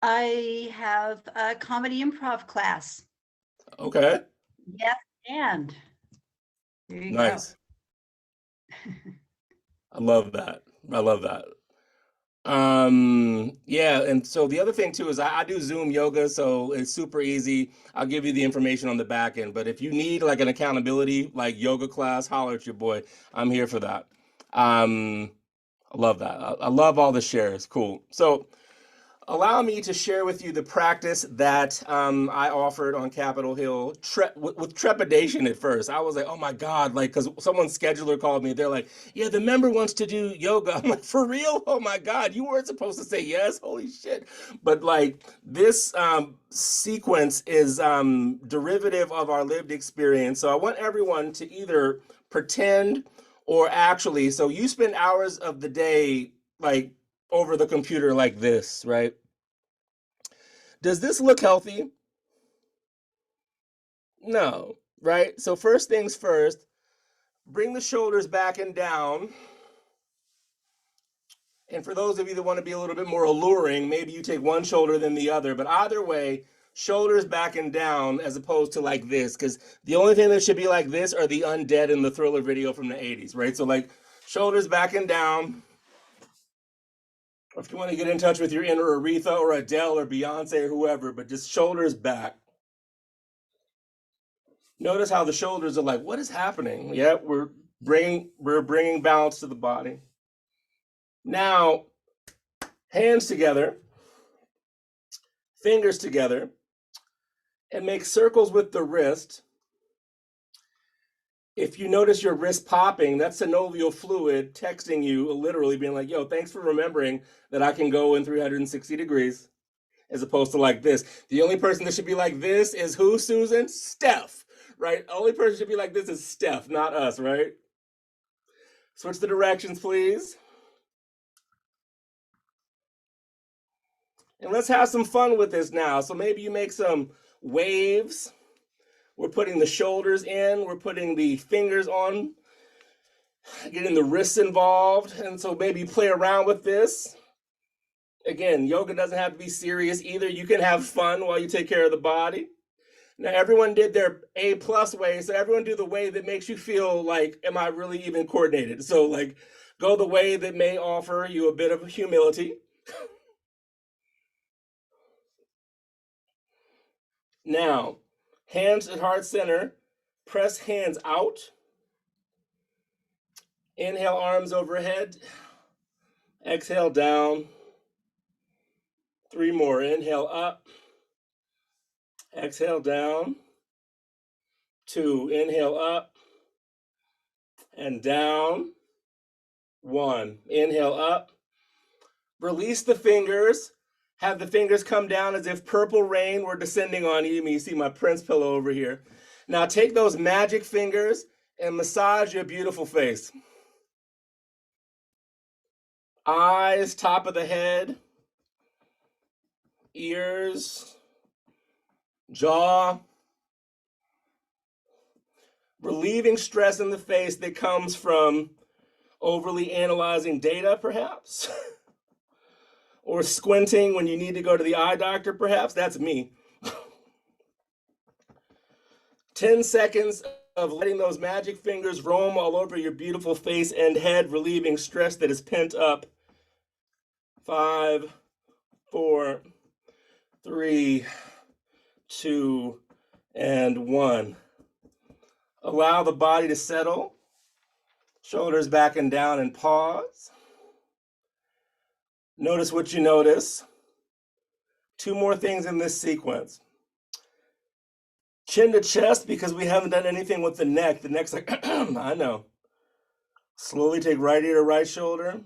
I have a comedy improv class. Okay. Yes, and there you Nice. I love that. I love that. Yeah, and so the other thing too is I do Zoom yoga, so it's super easy. I'll give you the information on the back end, but if you need like an accountability like yoga class, holler at your boy. I'm here for that. I love that. I love all the shares. Cool. So allow me to share with you the practice that I offered on Capitol Hill with trepidation at first. I was like, oh my God, like, because someone's scheduler called me. They're like, yeah, the member wants to do yoga. I'm like, for real? Oh my God, you weren't supposed to say yes? Holy shit. But like, this sequence is derivative of our lived experience. So I want everyone to either pretend or actually, so you spend hours of the day, like, over the computer like this, right? Does this look healthy? No, right? So first things first, bring the shoulders back and down. And for those of you that want to be a little bit more alluring, maybe you take one shoulder than the other, but either way, shoulders back and down as opposed to like this, because the only thing that should be like this are the undead in the Thriller video from the 80s, right? So like shoulders back and down. Or if you want to get in touch with your inner Aretha or Adele or Beyonce or whoever, but just shoulders back. Notice how the shoulders are like, what is happening? Yeah, we're bringing balance to the body. Now, hands together, fingers together, and make circles with the wrist. If you notice your wrist popping, that's synovial fluid texting you, literally being like, yo, thanks for remembering that I can go in 360 degrees, as opposed to like this. The only person that should be like this is who, Susan? Steph, right? The only person should be like this is Steph, not us, right? Switch the directions, please. And let's have some fun with this now. So maybe you make some waves. We're putting the shoulders in, we're putting the fingers on, getting the wrists involved. And so maybe play around with this. Again, yoga doesn't have to be serious either. You can have fun while you take care of the body. Now, everyone did their A+ way, so everyone do the way that makes you feel like, am I really even coordinated? So like, go the way that may offer you a bit of humility. Now, hands at heart center, press hands out. Inhale, arms overhead. Exhale, down. 3 more. Inhale, up. Exhale, down. 2. Inhale, up and down. 1. Inhale, up. Release the fingers. Have the fingers come down as if purple rain were descending on you. You see my Prince pillow over here. Now take those magic fingers and massage your beautiful face. Eyes, top of the head, ears, jaw. Relieving stress in the face that comes from overly analyzing data, perhaps. Or squinting when you need to go to the eye doctor, perhaps. That's me. 10 seconds of letting those magic fingers roam all over your beautiful face and head, relieving stress that is pent up. 5, 4, 3, 2, and 1. Allow the body to settle. Shoulders back and down and pause. Notice what you notice. 2 more things in this sequence. Chin to chest, because we haven't done anything with the neck. The neck's like, I know. Slowly take right ear to right shoulder.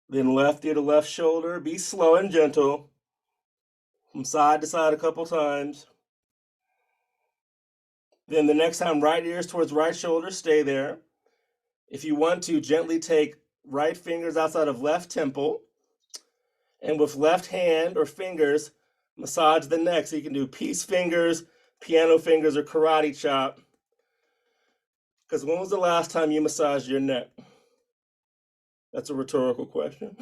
Then left ear to left shoulder. Be slow and gentle. From side to side a couple times. Then the next time, right ears towards right shoulder, stay there. If you want to, gently take right fingers outside of left temple, and with left hand or fingers, massage the neck. So you can do peace fingers, piano fingers, or karate chop. Because when was the last time you massaged your neck? That's a rhetorical question.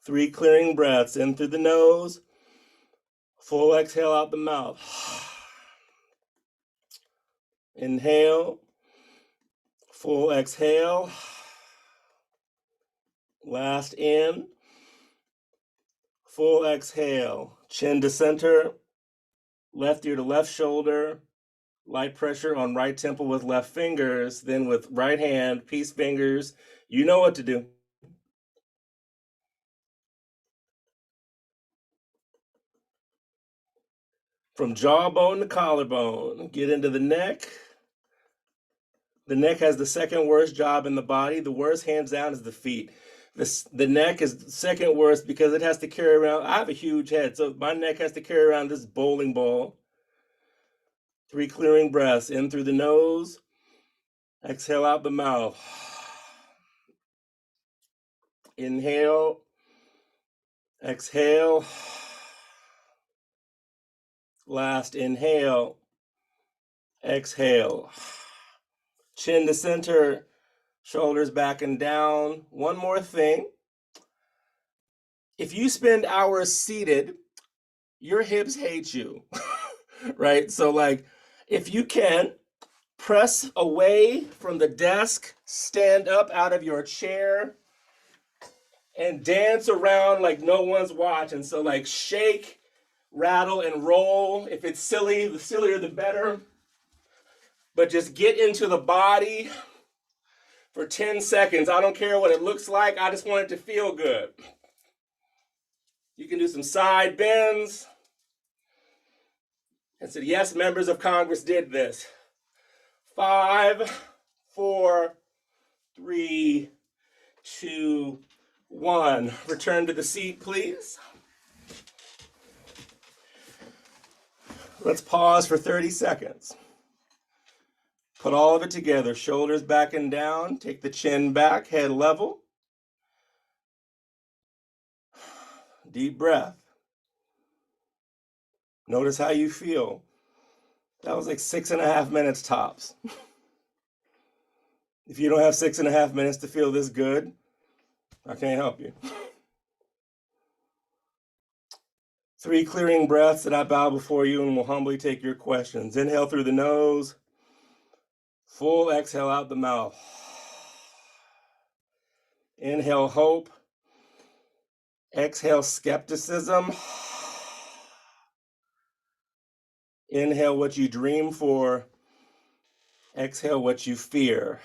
Three clearing breaths, in through the nose, full exhale out the mouth. Inhale, full exhale. Last in, full exhale. Chin to center, left ear to left shoulder, light pressure on right temple with left fingers, then with right hand, peace fingers. You know what to do. From jawbone to collarbone, get into the neck. The neck has the second worst job in the body. The worst, hands down, is the feet. The neck is second worst because it has to carry around. I have a huge head, so my neck has to carry around this bowling ball. 3 clearing breaths, in through the nose, exhale out the mouth. Inhale, exhale. Last inhale, exhale. Chin to center, shoulders back and down. One more thing. If you spend hours seated, your hips hate you, right? So like, if you can, press away from the desk, stand up out of your chair, and dance around like no one's watching. So like shake, rattle, and roll. If it's silly, the sillier the better. But just get into the body for 10 seconds. I don't care what it looks like. I just want it to feel good. You can do some side bends. And said, yes, members of Congress did this. 5, 4, 3, 2, 1. Return to the seat, please. Let's pause for 30 seconds. Put all of it together, shoulders back and down. Take the chin back, head level. Deep breath. Notice how you feel. That was like 6.5 minutes tops. If you don't have 6.5 minutes to feel this good, I can't help you. 3 clearing breaths, and I bow before you and will humbly take your questions. Inhale through the nose. Full exhale out the mouth. Inhale hope. Exhale skepticism. Inhale what you dream for. Exhale what you fear.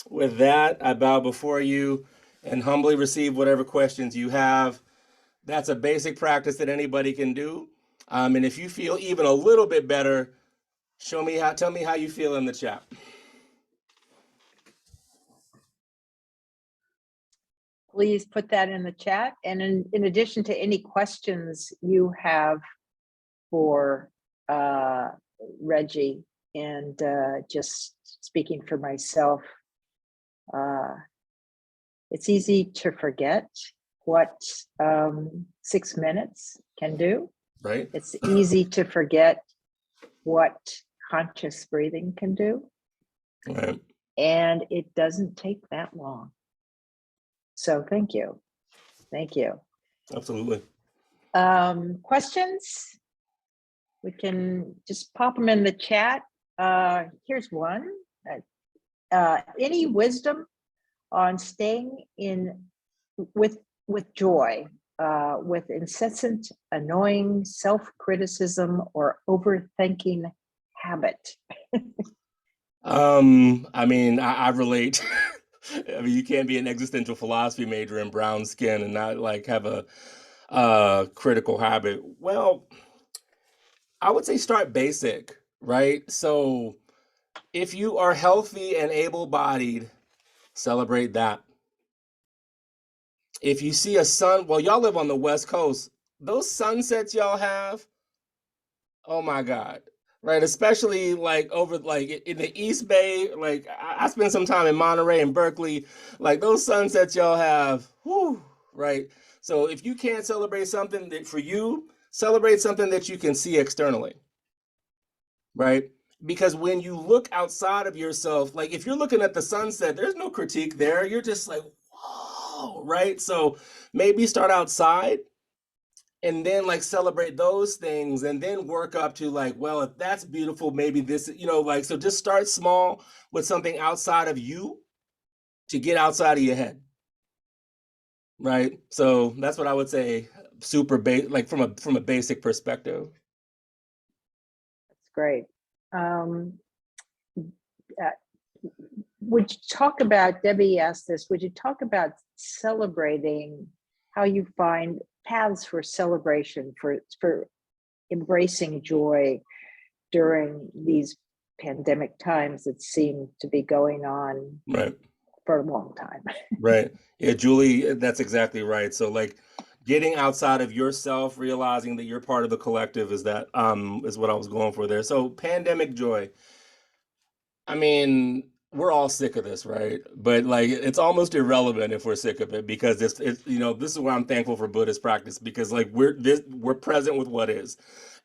With that, I bow before you and humbly receive whatever questions you have. That's a basic practice that anybody can do. And if you feel even a little bit better, tell me how you feel in the chat. Please put that in the chat. And in addition to any questions you have for Reggie, and just speaking for myself, it's easy to forget what 6 minutes can do. Right. It's easy to forget what conscious breathing can do. Right. And it doesn't take that long. So thank you. Thank you. Absolutely. Questions? We can just pop them in the chat. Here's one. Any wisdom on staying in with joy, with incessant, annoying self-criticism or overthinking habit? I mean, I relate. I mean, you can't be an existential philosophy major in brown skin and not like have a critical habit. Well, I would say start basic, right? So if you are healthy and able-bodied, celebrate that. If you see a sun, well, y'all live on the West Coast, those sunsets y'all have, oh my God, right? Especially like over like in the East Bay, like I spent some time in Monterey and Berkeley, like those sunsets y'all have, whew, right? So if you can't celebrate something that for you, celebrate something that you can see externally, right? Because when you look outside of yourself, like if you're looking at the sunset, there's no critique there. You're just like, whoa, right? So maybe start outside and then like celebrate those things and then work up to like, well, if that's beautiful, maybe this, like, so just start small with something outside of you to get outside of your head, right? So that's what I would say, like from a basic perspective. That's great. Would you talk about, Debbie asked this, would you talk about celebrating, how you find paths for celebration, for embracing joy during these pandemic times that seem to be going on Right. for a long time? Right. Yeah, Julie, that's exactly right. So like getting outside of yourself, realizing that you're part of the collective is what I was going for there. So pandemic joy. I mean, we're all sick of this, right? But like it's almost irrelevant if we're sick of it, because this is why I'm thankful for Buddhist practice, because like we're present with what is.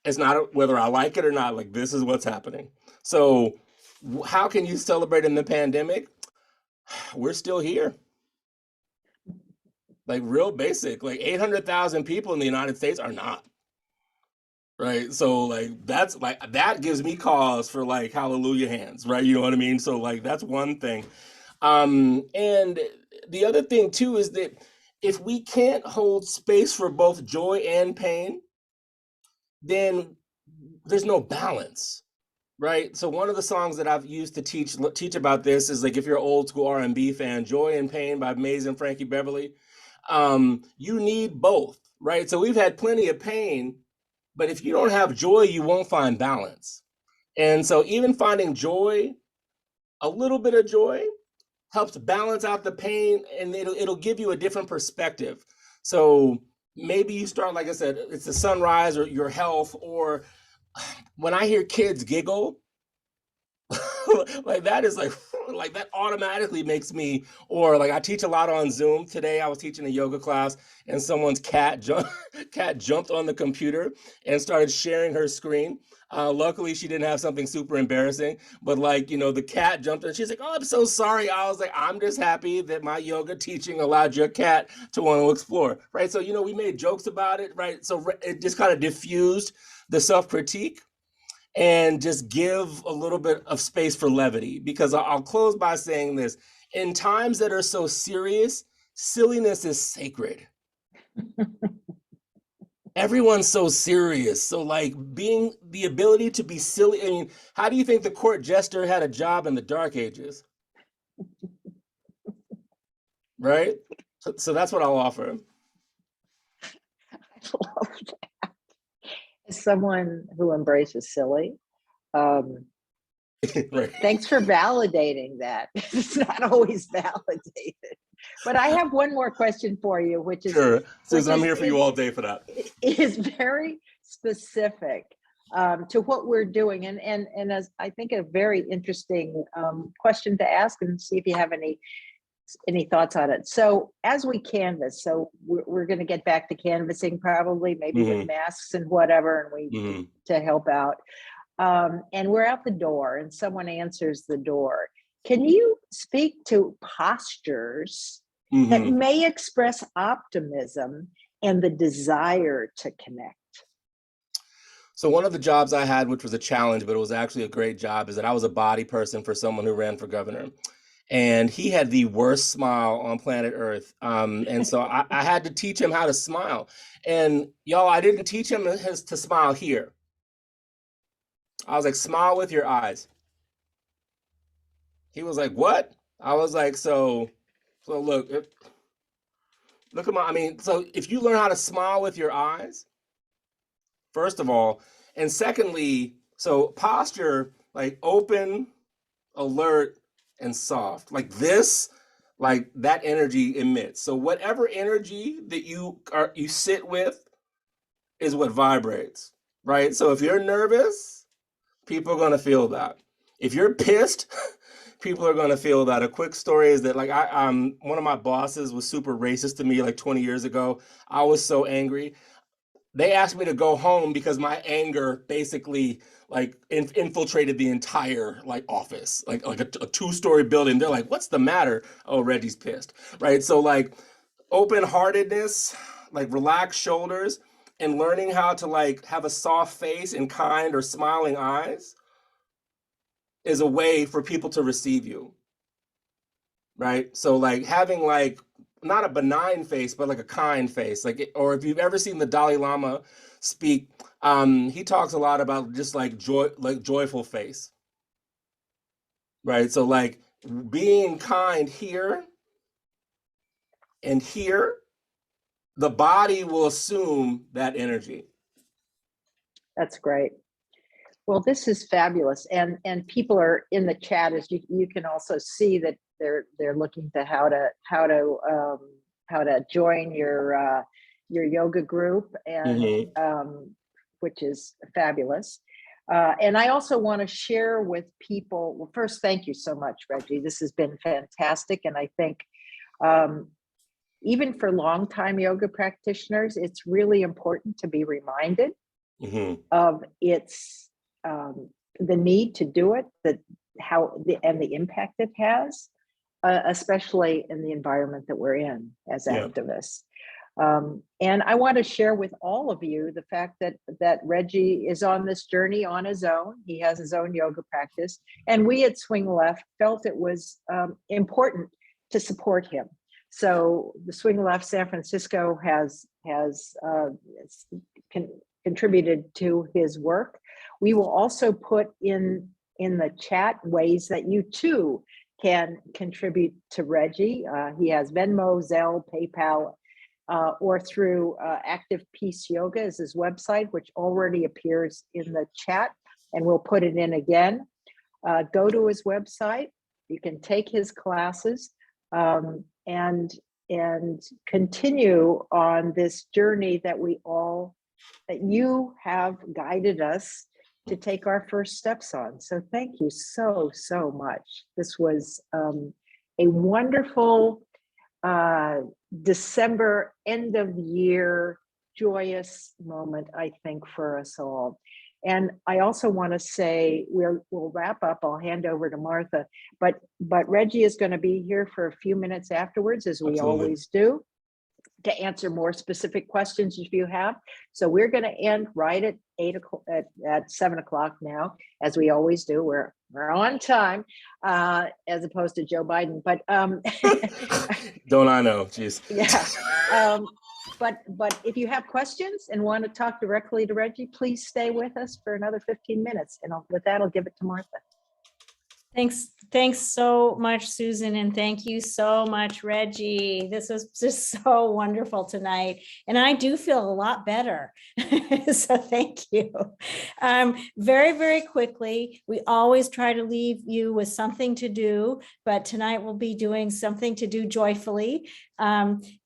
It's not whether I like it or not, like this is what's happening. So How can you celebrate in the pandemic? We're still here. Like real basic, like 800,000 people in the United States are not. Right. So like that's like that gives me cause for like hallelujah hands, right? You know what I mean? So like that's one thing. And the other thing too is that if we can't hold space for both joy and pain, then there's no balance, right? So one of the songs that I've used to teach about this is like if you're an old school R&B fan, "Joy and Pain" by Maze and Frankie Beverly. You need both, right? So we've had plenty of pain, but if you don't have joy, you won't find balance. And so even finding joy, a little bit of joy, helps balance out the pain, and it'll give you a different perspective. So maybe you start, like I said, it's the sunrise or your health, or when I hear kids giggle, like that is like that automatically makes me, or like I teach a lot on Zoom. Today I was teaching a yoga class and someone's cat jumped on the computer and started sharing her screen. Luckily she didn't have something super embarrassing, but like, you know, the cat jumped and she's like, "Oh, I'm so sorry." I was like, "I'm just happy that my yoga teaching allowed your cat to want to explore." Right. So, you know, we made jokes about it. Right. So it just kind of diffused the self-critique and just give a little bit of space for levity, because I'll close by saying this: in times that are so serious, silliness is sacred. Everyone's so serious. So like being the ability to be silly. I mean, how do you think the court jester had a job in the Dark Ages? Right? So that's what I'll offer. I love that. As someone who embraces silly, Right. thanks for validating that. It's not always validated. But I have one more question for you, which is Sure. Susan, I'm here for you all day for that. It is very specific to what we're doing, and as I think a very interesting question to ask, and see if you have any thoughts on it. So as we canvas, so we're going to get back to canvassing probably, maybe with masks and whatever, and we to help out. And we're out the door and someone answers the door. Can you speak to postures that may express optimism and the desire to connect? So one of the jobs I had, which was a challenge, but it was actually a great job, is that I was a body person for someone who ran for governor. And he had the worst smile on planet Earth. And so I had to teach him how to smile. And y'all, I didn't teach him to smile here. I was like, "Smile with your eyes." He was like, "What?" I was like, so look at my, I mean, so if you learn how to smile with your eyes, first of all, and secondly, so posture, like open, alert, and soft, like this, like that energy emits. So whatever energy that you sit with is what vibrates, right? So if you're nervous, people are going to feel that. If you're pissed, people are going to feel that. A quick story is that like one of my bosses was super racist to me like 20 years ago. I was so angry. They asked me to go home because my anger basically like infiltrated the entire like office, like a two-story building. They're like, "What's the matter?" "Oh, Reggie's pissed." Right? So like open-heartedness, like relaxed shoulders, and learning how to like have a soft face and kind or smiling eyes is a way for people to receive you. Right? So like having like not a benign face, but like a kind face. Like, or if you've ever seen the Dalai Lama speak, he talks a lot about just like joy, like joyful face. Right? So like being kind here and here, the body will assume that energy. That's great. Well, this is fabulous, and people are in the chat, as you can also see that they're looking to how to join your yoga group, and which is fabulous. And I also want to share with people. Well, first, thank you so much, Reggie. This has been fantastic, and I think even for longtime yoga practitioners, it's really important to be reminded of its the need to do it, that the impact it has, especially in the environment that we're in as Yeah. activists. And I want to share with all of you the fact that Reggie is on this journey on his own. He has his own yoga practice, and we at Swing Left felt it was important to support him. So the Swing Left San Francisco has contributed to his work. We will also put in the chat ways that you too can contribute to Reggie. He has Venmo, Zelle, PayPal, or through Active Peace Yoga is his website, which already appears in the chat, and we'll put it in again. Go to his website. You can take his classes and continue on this journey that you have guided us to take our first steps on. So thank you so much. This was a wonderful December end of year joyous moment, I think, for us all. And I also want to say we'll wrap up. I'll hand over to Martha, but Reggie is going to be here for a few minutes afterwards, as we Absolutely. always do, to answer more specific questions if you have. So we're going to end right at 8 o'clock, at 7 o'clock now, as we always do. We're on time, as opposed to Joe Biden. But Don't I know? Jeez. yeah. But if you have questions and want to talk directly to Reggie, please stay with us for another 15 minutes. And with that, I'll give it to Martha. Thanks so much, Susan, and thank you so much, Reggie. This was just so wonderful tonight, and I do feel a lot better. So thank you. Very quickly, we always try to leave you with something to do, but tonight we'll be doing something to do joyfully.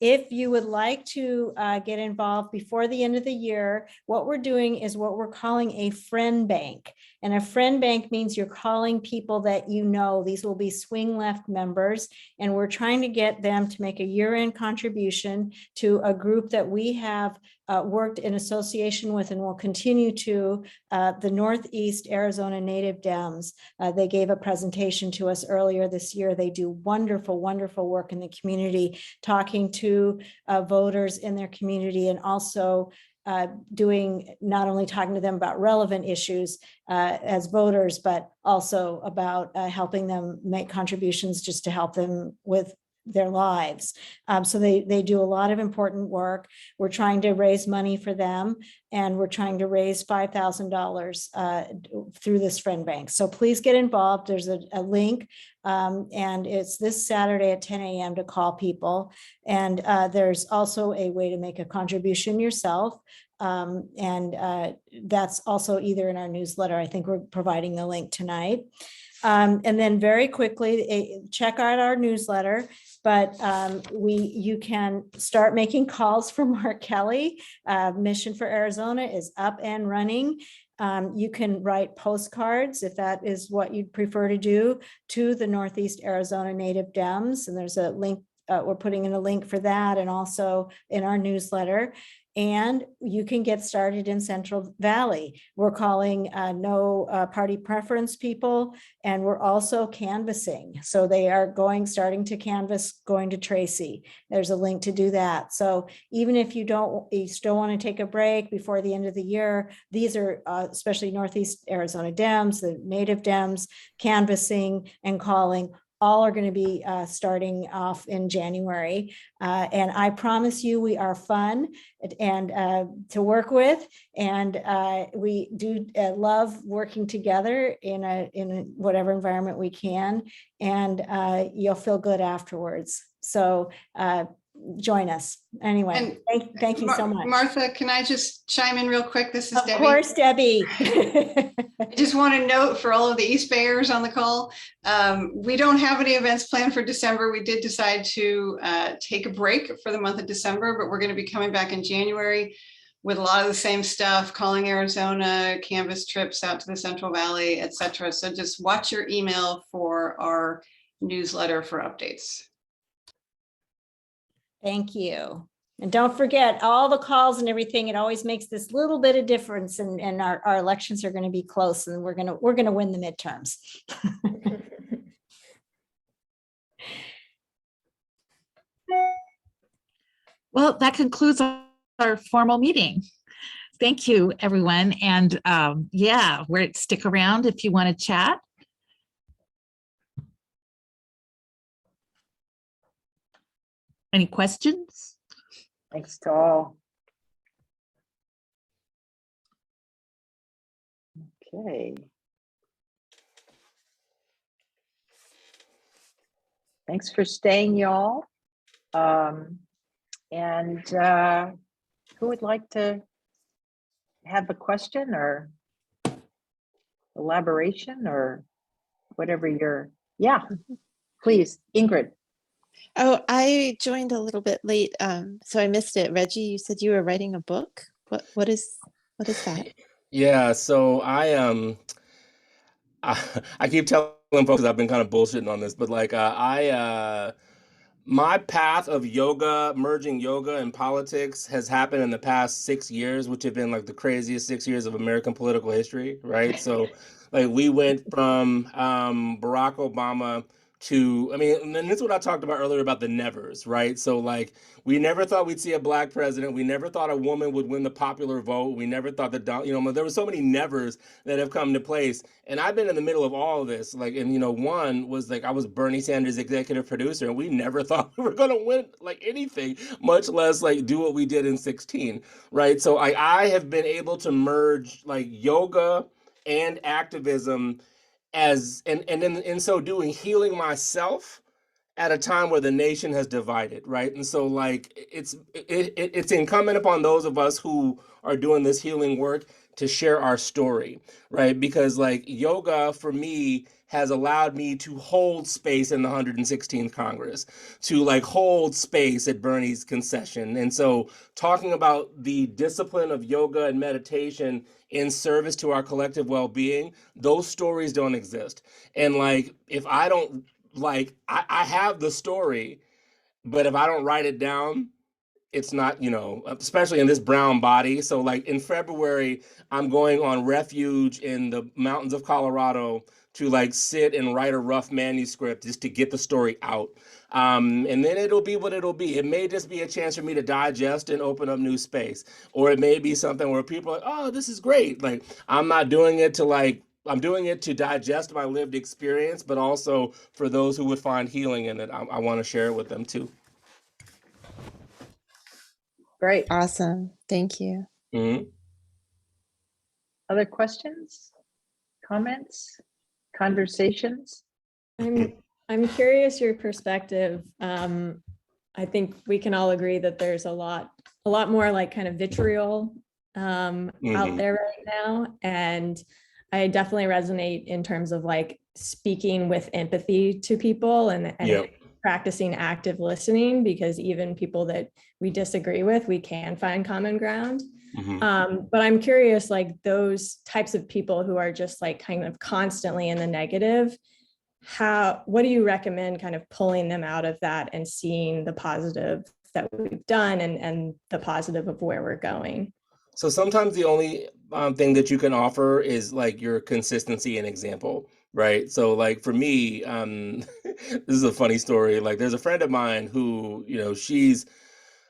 If you would like to get involved before the end of the year, what we're doing is what we're calling a friend bank. And a friend bank means you're calling people that you know. These will be Swing Left members, and we're trying to get them to make a year-end contribution to a group that we have worked in association with and will continue to, the Northeast Arizona Native Dems. They gave a presentation to us earlier this year. They do wonderful work in the community, talking to voters in their community, and also not only talking to them about relevant issues as voters, but also about helping them make contributions just to help them with their lives. So they do a lot of important work. We're trying to raise money for them, and we're trying to raise $5,000 through this friend bank. So please get involved. There's a link, and it's this Saturday at 10 a.m. to call people. And there's also a way to make a contribution yourself. And that's also either in our newsletter. I think we're providing the link tonight. And then very quickly, check out our newsletter, but you can start making calls for Mark Kelly. Mission for Arizona is up and running. You can write postcards, if that is what you'd prefer to do, to the Northeast Arizona Native Dems. And there's a link, we're putting in a link for that, and also in our newsletter. And you can get started in Central Valley. We're calling no party preference people, and we're also canvassing. So they are starting to canvass, going to Tracy. There's a link to do that. So even if you still want to take a break before the end of the year, these are especially Northeast Arizona Dems, the Native Dems, canvassing and calling, all are going to be starting off in January. And I promise you, we are fun and to work with. And we do love working together in whatever environment we can. And you'll feel good afterwards. So join us. Anyway, thank you so much. Martha, can I just chime in real quick? This is Debbie. Of course, Debbie. I just want to note for all of the East Bayers on the call, we don't have any events planned for December. We did decide to take a break for the month of December, but we're going to be coming back in January with a lot of the same stuff, calling Arizona, canvas trips out to the Central Valley, etc. So just watch your email for our newsletter for updates. Thank you. And don't forget all the calls and everything. It always makes this little bit of difference, and our elections are going to be close, and we're going to win the midterms. Well, that concludes our formal meeting. Thank you, everyone. And yeah, stick around if you want to chat. Any questions? Thanks to all. Okay. Thanks for staying, y'all. And who would like to have a question or elaboration or whatever yeah, please, Ingrid. Oh, I joined a little bit late, so I missed it. Reggie, you said you were writing a book. What is that? Yeah, so I keep telling folks I've been kind of bullshitting on this, but like my path of yoga, merging yoga and politics has happened in the past 6 years, which have been like the craziest 6 years of American political history, right? So like we went from Barack Obama to, I mean, and this is what I talked about earlier about the nevers, right? So like we never thought we'd see a black president. We never thought a woman would win the popular vote. We never thought that, there were so many nevers that have come to place. And I've been in the middle of all of this. Like, and one was like, I was Bernie Sanders' executive producer, and we never thought we were going to win like anything, much less like do what we did in 16, right? So I have been able to merge like yoga and activism and in so doing, healing myself at a time where the nation has divided, right? And so like it's incumbent upon those of us who are doing this healing work to share our story, right? Because like yoga for me has allowed me to hold space in the 116th Congress, to like hold space at Bernie's concession. And so talking about the discipline of yoga and meditation in service to our collective well-being, those stories don't exist. And like, if I don't, like, I have the story, but if I don't write it down, it's not, especially in this brown body. So like in February, I'm going on refuge in the mountains of Colorado to like sit and write a rough manuscript just to get the story out. And then it'll be what it'll be. It may just be a chance for me to digest and open up new space. Or it may be something where people are like, oh, this is great. Like I'm not doing it to like, I'm doing it to digest my lived experience, but also for those who would find healing in it, I want to share it with them too. Great. Awesome. Thank you. Mm-hmm. Other questions, comments, conversations? I'm curious your perspective. I think we can all agree that there's a lot more like kind of vitriol out there right now. And I definitely resonate in terms of like speaking with empathy to people and Yep. practicing active listening, because even people that we disagree with, we can find common ground. But I'm curious, like those types of people who are just like kind of constantly in the negative, what do you recommend kind of pulling them out of that and seeing the positive that we've done and the positive of where we're going? So sometimes the only thing that you can offer is like your consistency and example, right? So like for me, this is a funny story. Like there's a friend of mine who, she's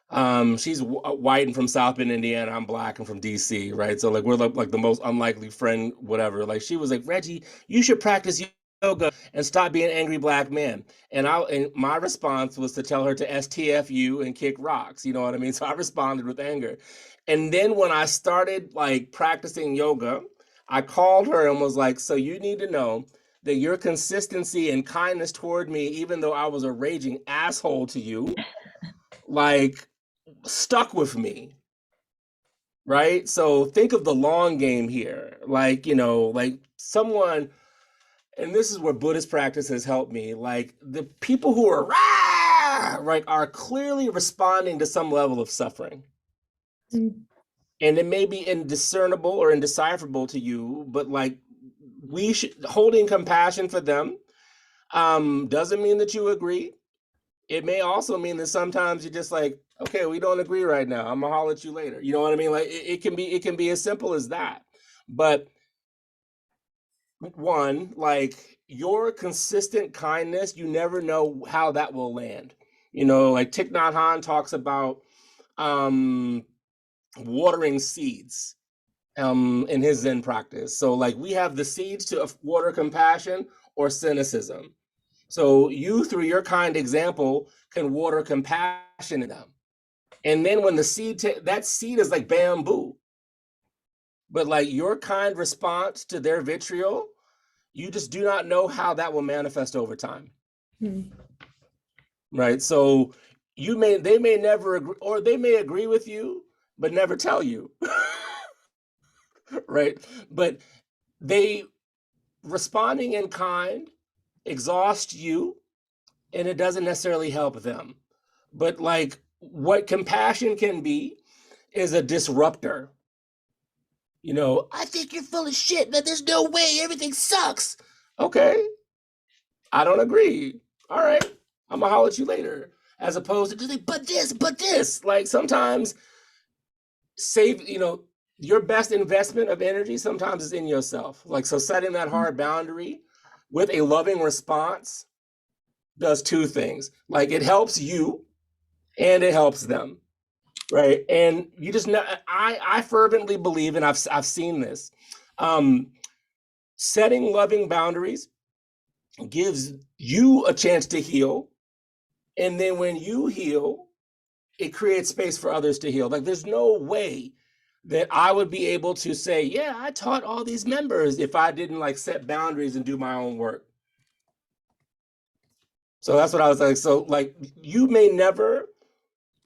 white and from South Bend, Indiana. I'm black and from DC, right? So like we're like the most unlikely friend, whatever. Like she was like, Reggie, you should practice yoga and stop being an angry black man. And my response was to tell her to STFU and kick rocks. You know what I mean? So I responded with anger. And then when I started like practicing yoga, I called her and was like, so you need to know that your consistency and kindness toward me, even though I was a raging asshole to you, like stuck with me. Right? So think of the long game here. Like, like someone, and this is where Buddhist practice has helped me, like the people who are right are clearly responding to some level of suffering. And it may be indiscernible or indecipherable to you, but like holding compassion for them doesn't mean that you agree. It may also mean that sometimes you're just like, Okay, we don't agree right now. I'm gonna holler at you later. You know what I mean? Like it can be as simple as that. But one, like your consistent kindness, you never know how that will land. You know, like Thich Nhat Hanh talks about um watering seeds in his Zen practice. So like we have the seeds to water compassion or cynicism. So you, through your kind example, can water compassion in them. And then when the seed, that seed is like bamboo. But like your kind response to their vitriol, you just do not know how that will manifest over time. Right. So they may never agree, or they may agree with you, but never tell you. Right. But they responding in kind exhaust you, and it doesn't necessarily help them. But like what compassion can be is a disruptor. You know, I think you're full of shit, that there's no way, everything sucks. Okay, I don't agree. All right, I'm gonna holler at you later. As opposed to just like, but this. Like sometimes your best investment of energy sometimes is in yourself. Like, so setting that hard boundary with a loving response does two things. Like it helps you and it helps them. Right. And you just know, I fervently believe, and I've seen this, setting loving boundaries gives you a chance to heal. And then when you heal, it creates space for others to heal. Like there's no way that I would be able to say, yeah, I taught all these members if I didn't like set boundaries and do my own work. So that's what I was like. So like you may never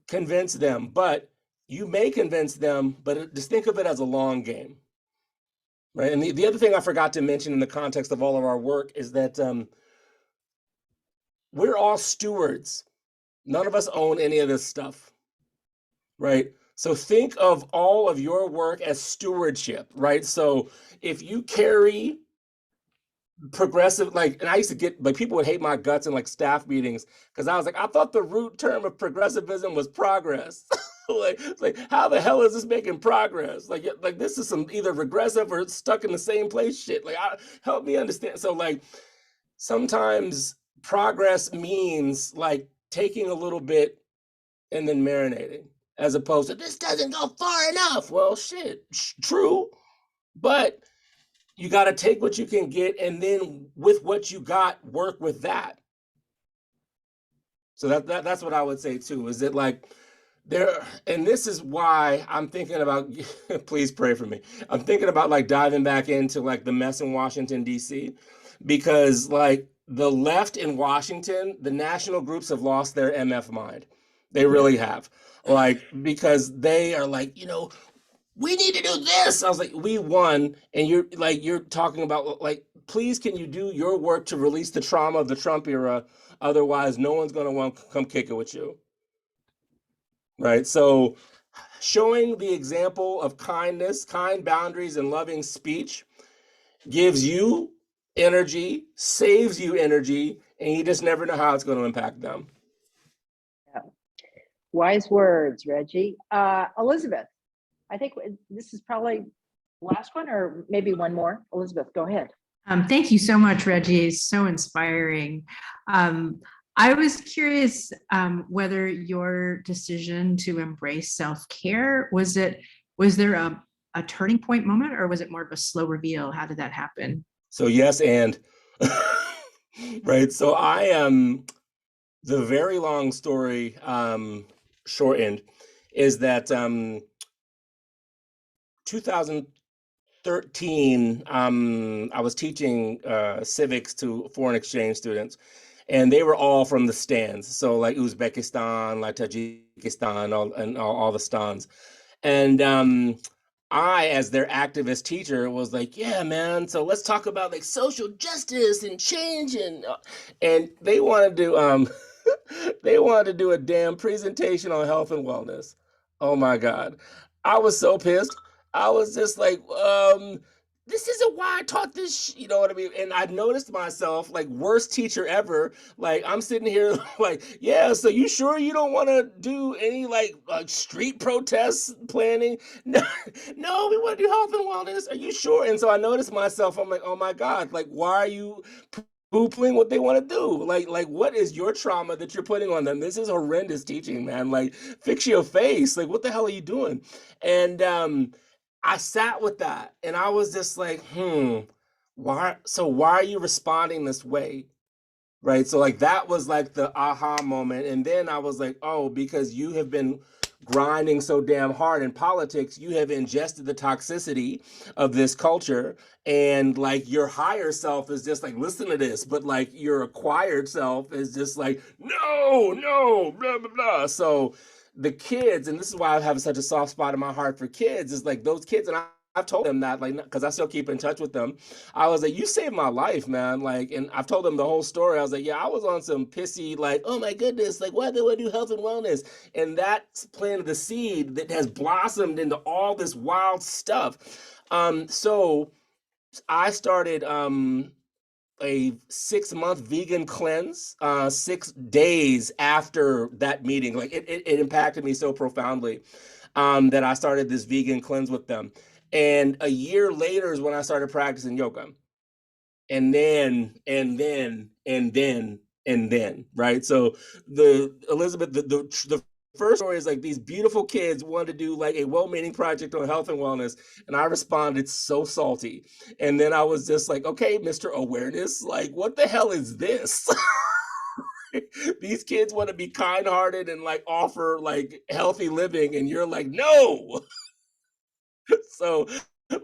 convince them, but you may convince them, but just think of it as a long game. Right. And the other thing I forgot to mention in the context of all of our work is that we're all stewards. None of us own any of this stuff. Right. So think of all of your work as stewardship. Right. So if you carry progressive, like, and I used to get, like, people would hate my guts in like staff meetings because I was like, I thought the root term of progressivism was progress. like how the hell is this making progress? Like this is some either regressive or stuck in the same place shit. Like, help me understand. So like sometimes progress means like taking a little bit and then marinating, as opposed to this doesn't go far enough. Well, shit, true, but you got to take what you can get, and then with what you got, work with that. So that's what I would say too. Is it like there? And this is why I'm thinking about. Please pray for me. I'm thinking about like diving back into like the mess in Washington D.C. because like the left in Washington, the national groups have lost their MF mind. They really have. Like because they are like, we need to do this. I was like, we won. And you're talking about like, please, can you do your work to release the trauma of the Trump era? Otherwise, no one's going to want to come kick it with you. Right. So showing the example of kindness, kind boundaries, and loving speech gives you energy, saves you energy, and you just never know how it's going to impact them. Yeah. Wise words, Reggie. Elizabeth. I think this is probably the last one, or maybe one more. Elizabeth, go ahead. Thank you so much, Reggie. It's so inspiring. I was curious whether your decision to embrace self-care, was there a turning point moment, or was it more of a slow reveal? How did that happen? So yes, and right. So I am the very long story shortened is that 2013, I was teaching civics to foreign exchange students, and they were all from the stands. So like Uzbekistan, like Tajikistan, all the stands. And I, as their activist teacher, was like, yeah, man, so let's talk about like social justice and change. And they wanted to they wanted to do a damn presentation on health and wellness. Oh my God. I was so pissed. I was just like, this isn't why I taught this, you know what I mean? And I noticed myself like worst teacher ever. Like I'm sitting here like, yeah, so you sure you don't want to do any like street protests planning? No, no, we want to do health and wellness. Are you sure? And so I noticed myself, I'm like, oh my God, like why are you poo-pooing what they want to do? Like what is your trauma that you're putting on them? This is horrendous teaching, man. Like fix your face. Like what the hell are you doing? And I sat with that and I was just like, why are you responding this way? Right. So like that was like the aha moment. And then I was like, oh, because you have been grinding so damn hard in politics, you have ingested the toxicity of this culture. And like your higher self is just like, listen to this. But like your acquired self is just like, no, blah, blah, blah. So the kids, and this is why I have such a soft spot in my heart for kids, is like those kids, and I've told them that, like, because I still keep in touch with them. I was like, you saved my life, man. Like, and I've told them the whole story. I was like, yeah, I was on some pissy, like, oh my goodness, like, why do I do health and wellness? And that's planted the seed that has blossomed into all this wild stuff. So I started a 6-month vegan cleanse 6 days after that meeting. Like it impacted me so profoundly that I started this vegan cleanse with them. And a year later is when I started practicing yoga. And then, right? So the Elizabeth, the first story is like these beautiful kids wanted to do like a well-meaning project on health and wellness, and I responded so salty. And then I was just like, okay, Mr. Awareness, like what the hell is this? These kids want to be kind-hearted and like offer like healthy living, and you're like, no. So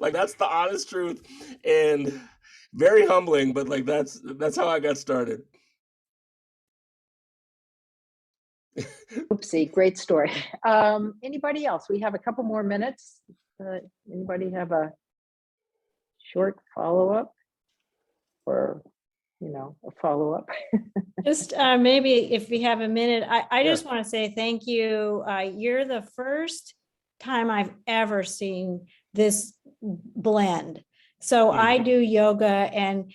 like that's the honest truth, and very humbling, but like that's how I got started. Oopsie, great story. Anybody else? We have a couple more minutes. Anybody have a short follow-up or, a follow-up? Just maybe if we have a minute, I Yeah. just want to say thank you. You're the first time I've ever seen this blend. So I do yoga and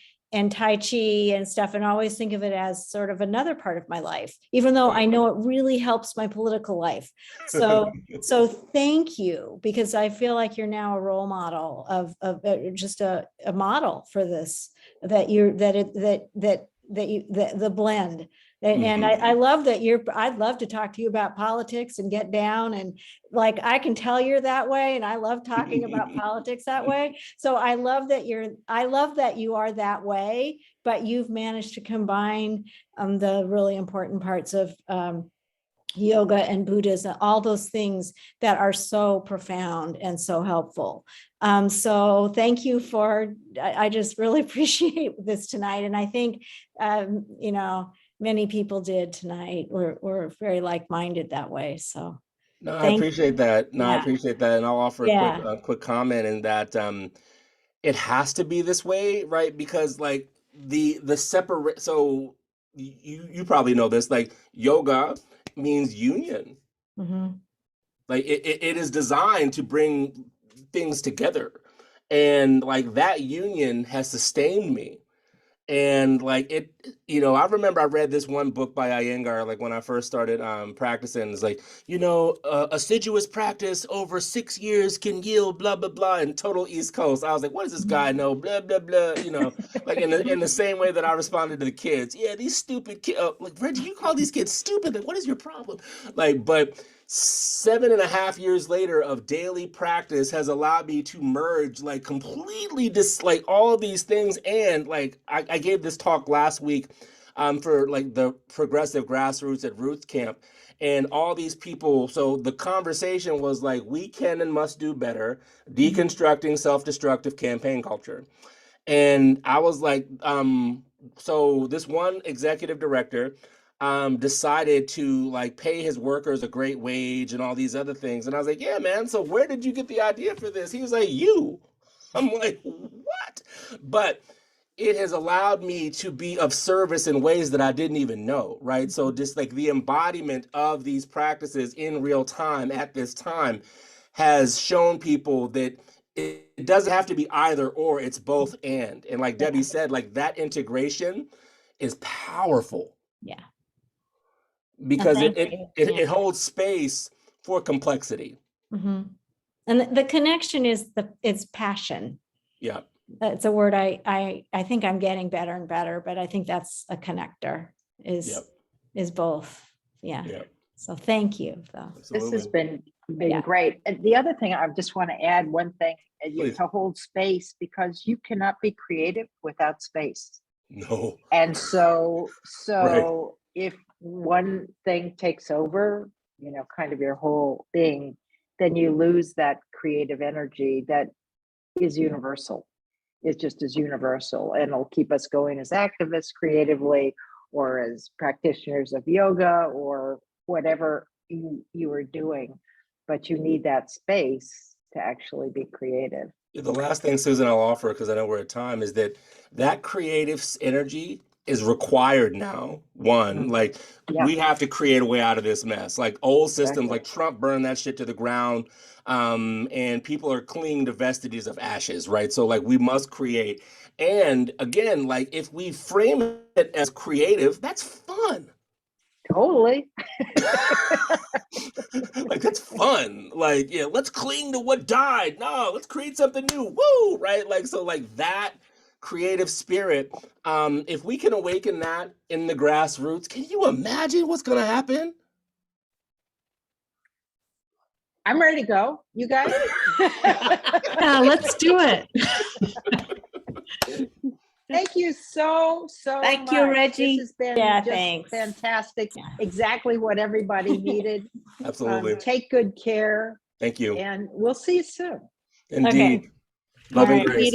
Tai Chi and stuff, and always think of it as sort of another part of my life, even though I know it really helps my political life. So thank you, because I feel like you're now a role model of just a model for this, the blend. And I love that I'd love to talk to you about politics and get down, and like I can tell you're that way, and I love talking about politics that way. So I love that you are that way, but you've managed to combine the really important parts of yoga and Buddhism, all those things that are so profound and so helpful. So thank you I just really appreciate this tonight. And I think, many people did tonight. We're very like-minded that way. So No, I appreciate that. No, I Yeah. appreciate that. And I'll offer Yeah. a quick comment in that it has to be this way, right? Because like the separate, so you probably know this, like yoga means union. Mhm. Like it is designed to bring things together. And like that union has sustained me. And like I remember I read this one book by Iyengar, like when I first started practicing. It's like, assiduous practice over 6 years can yield blah, blah, blah, in total East Coast. I was like, what does this guy know? Blah, blah, blah, like in the same way that I responded to the kids. Yeah, these stupid kids, like, Reggie, you call these kids stupid? Like, what is your problem? Like, but 7.5 years later of daily practice has allowed me to merge like completely like all of these things. And like I gave this talk last week for like the progressive grassroots at Roots Camp, and all these people. So the conversation was like, we can and must do better deconstructing self-destructive campaign culture. And I was like, so this one executive director decided to like pay his workers a great wage and all these other things. And I was like, yeah, man, so where did you get the idea for this? He was like, you. I'm like, what? But it has allowed me to be of service in ways that I didn't even know, right? So just like the embodiment of these practices in real time at this time has shown people that it doesn't have to be either or, it's both and. And like Debbie said, like that integration is powerful. Yeah. Because thank it holds space for complexity. Mm-hmm. And the connection is it's passion. Yeah. It's a word I think I'm getting better and better, but I think that's a connector is both. Yeah. Yep. So thank you though. This has been Yeah. great. And the other thing, I just want to add one thing, Please. to hold space, because you cannot be creative without space. No. And so Right. if one thing takes over, kind of your whole being, then you lose that creative energy that is universal. It just is universal, and it'll keep us going as activists creatively, or as practitioners of yoga, or whatever you are doing. But you need that space to actually be creative. The last thing, Susan, I'll offer, because I know we're at time, is that creative energy is required now. One, like we have to create a way out of this mess. Like old systems, like Trump burned that shit to the ground, and people are clinging to vestiges of ashes, right? So like we must create. And again, like if we frame it as creative, that's fun. Totally. Like that's fun. Like, yeah, let's cling to what died. No, let's create something new. Woo! Right? Like, so like that creative spirit, if we can awaken that in the grassroots, can you imagine what's gonna happen? I'm ready to go. You guys? Yeah, let's do it. Thank you so Thank much. you, Reggie. This has been Yeah, just thanks. fantastic. Exactly what everybody needed. Absolutely. Take good care, Thank you. and we'll see you soon. Indeed. Okay. Love and All right. grace.